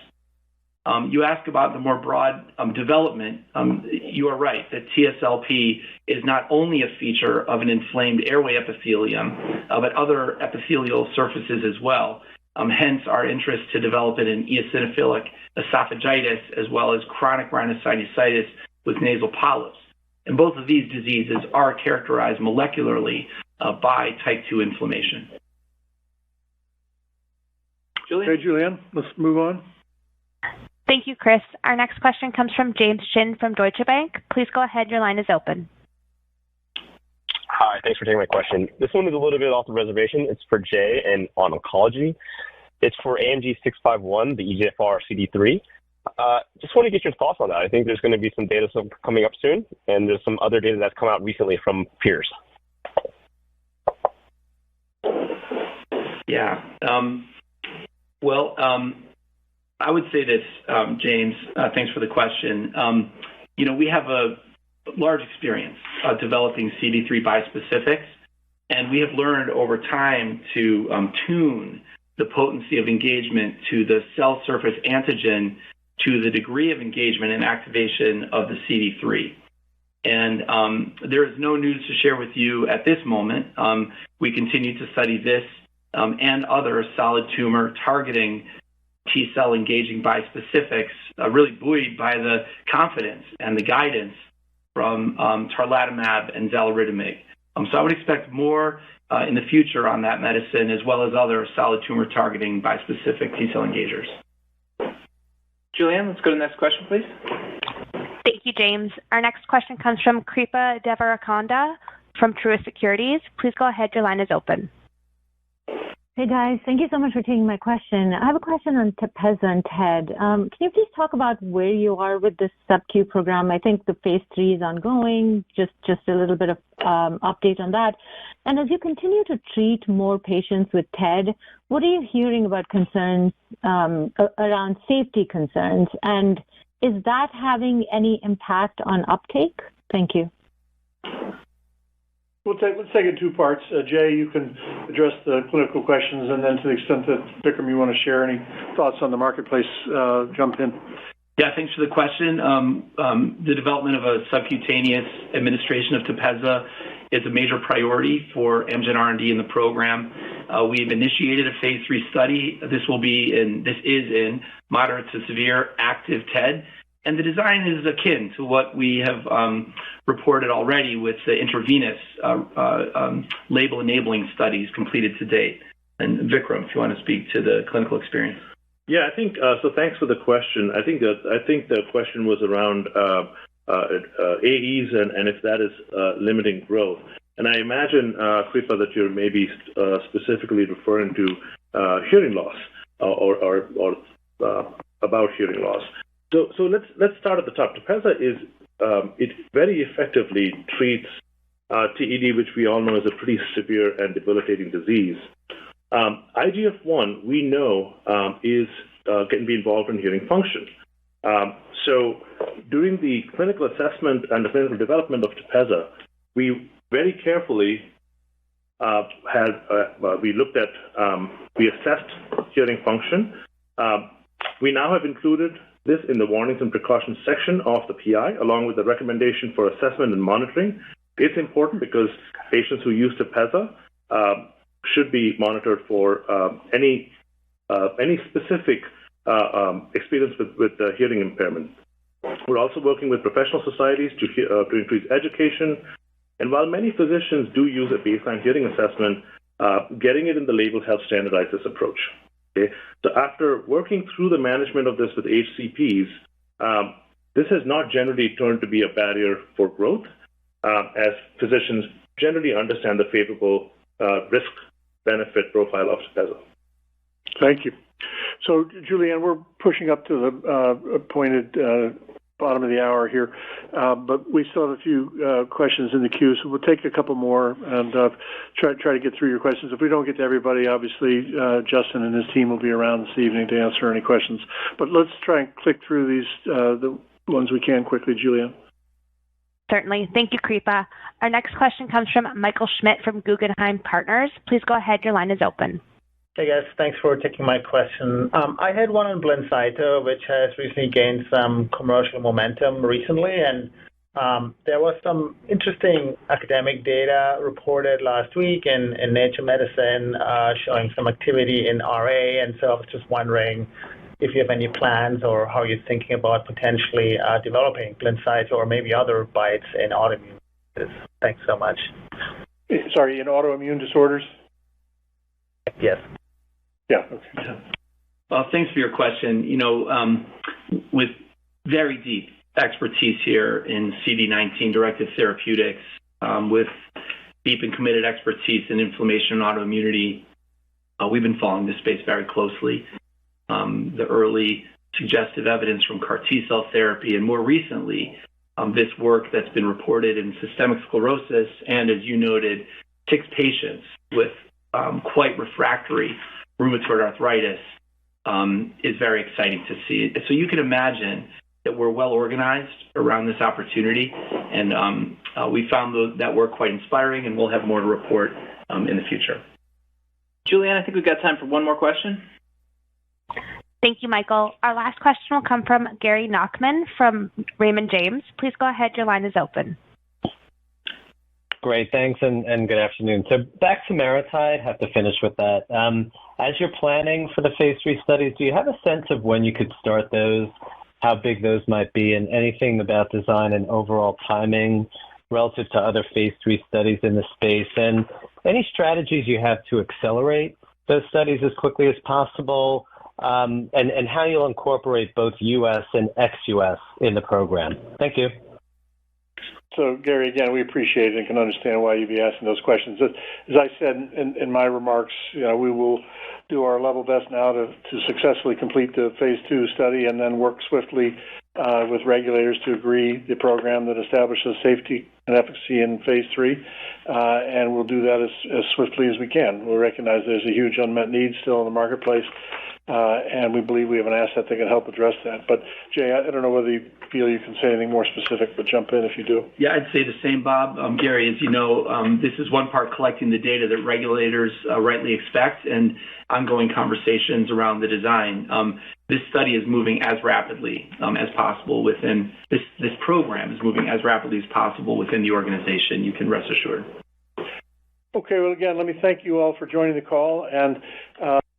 You ask about the more broad development. You are right that TSLP is not only a feature of an inflamed airway epithelium, but other epithelial surfaces as well. Hence our interest to develop it in eosinophilic esophagitis as well as chronic rhinosinusitis with nasal polyps. And both of these diseases are characterized molecularly by type 2 inflammation. Julian? Okay, Julianne, let's move on. Thank you, Chris. Our next question comes from James Shin from Deutsche Bank. Please go ahead. Your line is open. Hi, thanks for taking my question. This one is a little bit off the reservation. It's for Jay and on oncology. It's for AMG 651, the EGFR CD3. Just want to get your thoughts on that. I think there's going to be some data coming up soon, and there's some other data that's come out recently from peers. Yeah. I would say this, James. Thanks for the question. We have a large experience developing CD3 bispecifics, and we have learned over time to tune the potency of engagement to the cell surface antigen to the degree of engagement and activation of the CD3. And there is no news to share with you at this moment. We continue to study this and other solid tumor targeting T-cell engaging bispecifics, really buoyed by the confidence and the guidance from tarlatamab and xaluritamig. So I would expect more in the future on that medicine as well as other solid tumor targeting bispecific T-cell engagers. Julianne, let's go to the next question, please. Thank you, James. Our next question comes from Kripa Devarakonda from Truist Securities. Please go ahead. Your line is open. Hey, guys. Thank you so much for taking my question. I have a question on Tepezza and TED. Can you please talk about where you are with this sub-Q program? I think the phase 3 is ongoing. Just a little bit of update on that. And as you continue to treat more patients with TED, what are you hearing about concerns around safety concerns? And is that having any impact on uptake? Thank you. Let's take it in two parts. Jay, you can address the clinical questions, and then to the extent that, Vikram, you want to share any thoughts on the marketplace, jump in. Yeah, thanks for the question. The development of a subcutaneous administration of Tepezza is a major priority for Amgen R&D in the program. We've initiated a phase 3 study. This is in moderate to severe active TED. And the design is akin to what we have reported already with the intravenous label-enabling studies completed to date. And Vikram, if you want to speak to the clinical experience. Yeah, I think so. Thanks for the question. I think the question was around AEs and if that is limiting growth. And I imagine, Kripa, that you're maybe specifically referring to hearing loss or about hearing loss. So let's start at the top. Tepezza it very effectively treats TED, which we all know is a pretty severe and debilitating disease. IGF-1 we know can be involved in hearing function. So during the clinical assessment and the clinical development of Tepezza, we very carefully we assessed hearing function. We now have included this in the warnings and precautions section of the PI, along with the recommendation for assessment and monitoring. It's important because patients who use Tepezza should be monitored for any specific experience with hearing impairment. We're also working with professional societies to increase education. And while many physicians do use a baseline hearing assessment, getting it in the label helps standardize this approach. Okay. So after working through the management of this with HCPs, this has not generally turned to be a barrier for growth, as physicians generally understand the favorable risk-benefit profile of Tepezza. Thank you. So, Julianne, we're pushing up to the appointed bottom of the hour here, but we still have a few questions in the queue, so we'll take a couple more and try to get through your questions. If we don't get to everybody, obviously Justin and his team will be around this evening to answer any questions. But let's try and click through these, the ones we can quickly, Julianne. Certainly. Thank you, Kripa. Our next question comes from Michael Schmidt from Guggenheim Partners. Please go ahead. Your line is open. Hey guys, thanks for taking my question. I had one on Blincyto, which has recently gained some commercial momentum recently, and there was some interesting academic data reported last week in Nature Medicine showing some activity in RA, and so I was just wondering if you have any plans or how you're thinking about potentially developing Blincyto or maybe other BiTEs in autoimmune diseases. Thanks so much. Sorry, in autoimmune disorders? Yes. Yeah. Okay. Well, thanks for your question. With very deep expertise here in CD19-directed therapeutics, with deep and committed expertise in inflammation and autoimmunity, we've been following this space very closely. The early suggestive evidence from CAR T-cell therapy, and more recently, this work that's been reported in systemic sclerosis, and as you noted, 6 patients with quite refractory rheumatoid arthritis is very exciting to see. So you can imagine that we're well organized around this opportunity, and we found that work quite inspiring, and we'll have more to report in the future. Julianne, I think we've got time for one more question. Thank you, Michael. Our last question will come from Gary Nachman from Raymond James. Please go ahead. Your line is open. Great, thanks, and good afternoon. So back to MariTide, have to finish with that. As you're planning for the phase 3 studies, do you have a sense of when you could start those, how big those might be, and anything about design and overall timing relative to other phase 3 studies in the space, and any strategies you have to accelerate those studies as quickly as possible, and how you'll incorporate both U.S. and ex-U.S. in the program? Thank you. So, Gary, again, we appreciate it and can understand why you'd be asking those questions. As I said in my remarks, we will do our level best now to successfully complete the phase 2 study and then work swiftly with regulators to agree the program that establishes safety and efficacy in phase 3, and we'll do that as swiftly as we can. We recognize there's a huge unmet need still in the marketplace, and we believe we have an asset that can help address that. But, Jay, I don't know whether you feel you can say anything more specific, but jump in if you do. Yeah, I'd say the same, Bob. Gary, as you know, this is one part collecting the data that regulators rightly expect and ongoing conversations around the design. This study is moving as rapidly as possible within this program is moving as rapidly as possible within the organization. You can rest assured. Okay, well, again, let me thank you all for joining the call and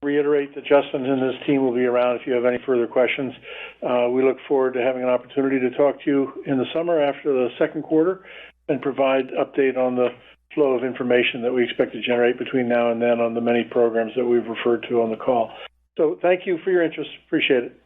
reiterate that Justin and his team will be around if you have any further questions. We look forward to having an opportunity to talk to you in the summer after the second quarter and provide update on the flow of information that we expect to generate between now and then on the many programs that we've referred to on the call. So thank you for your interest. Appreciate it.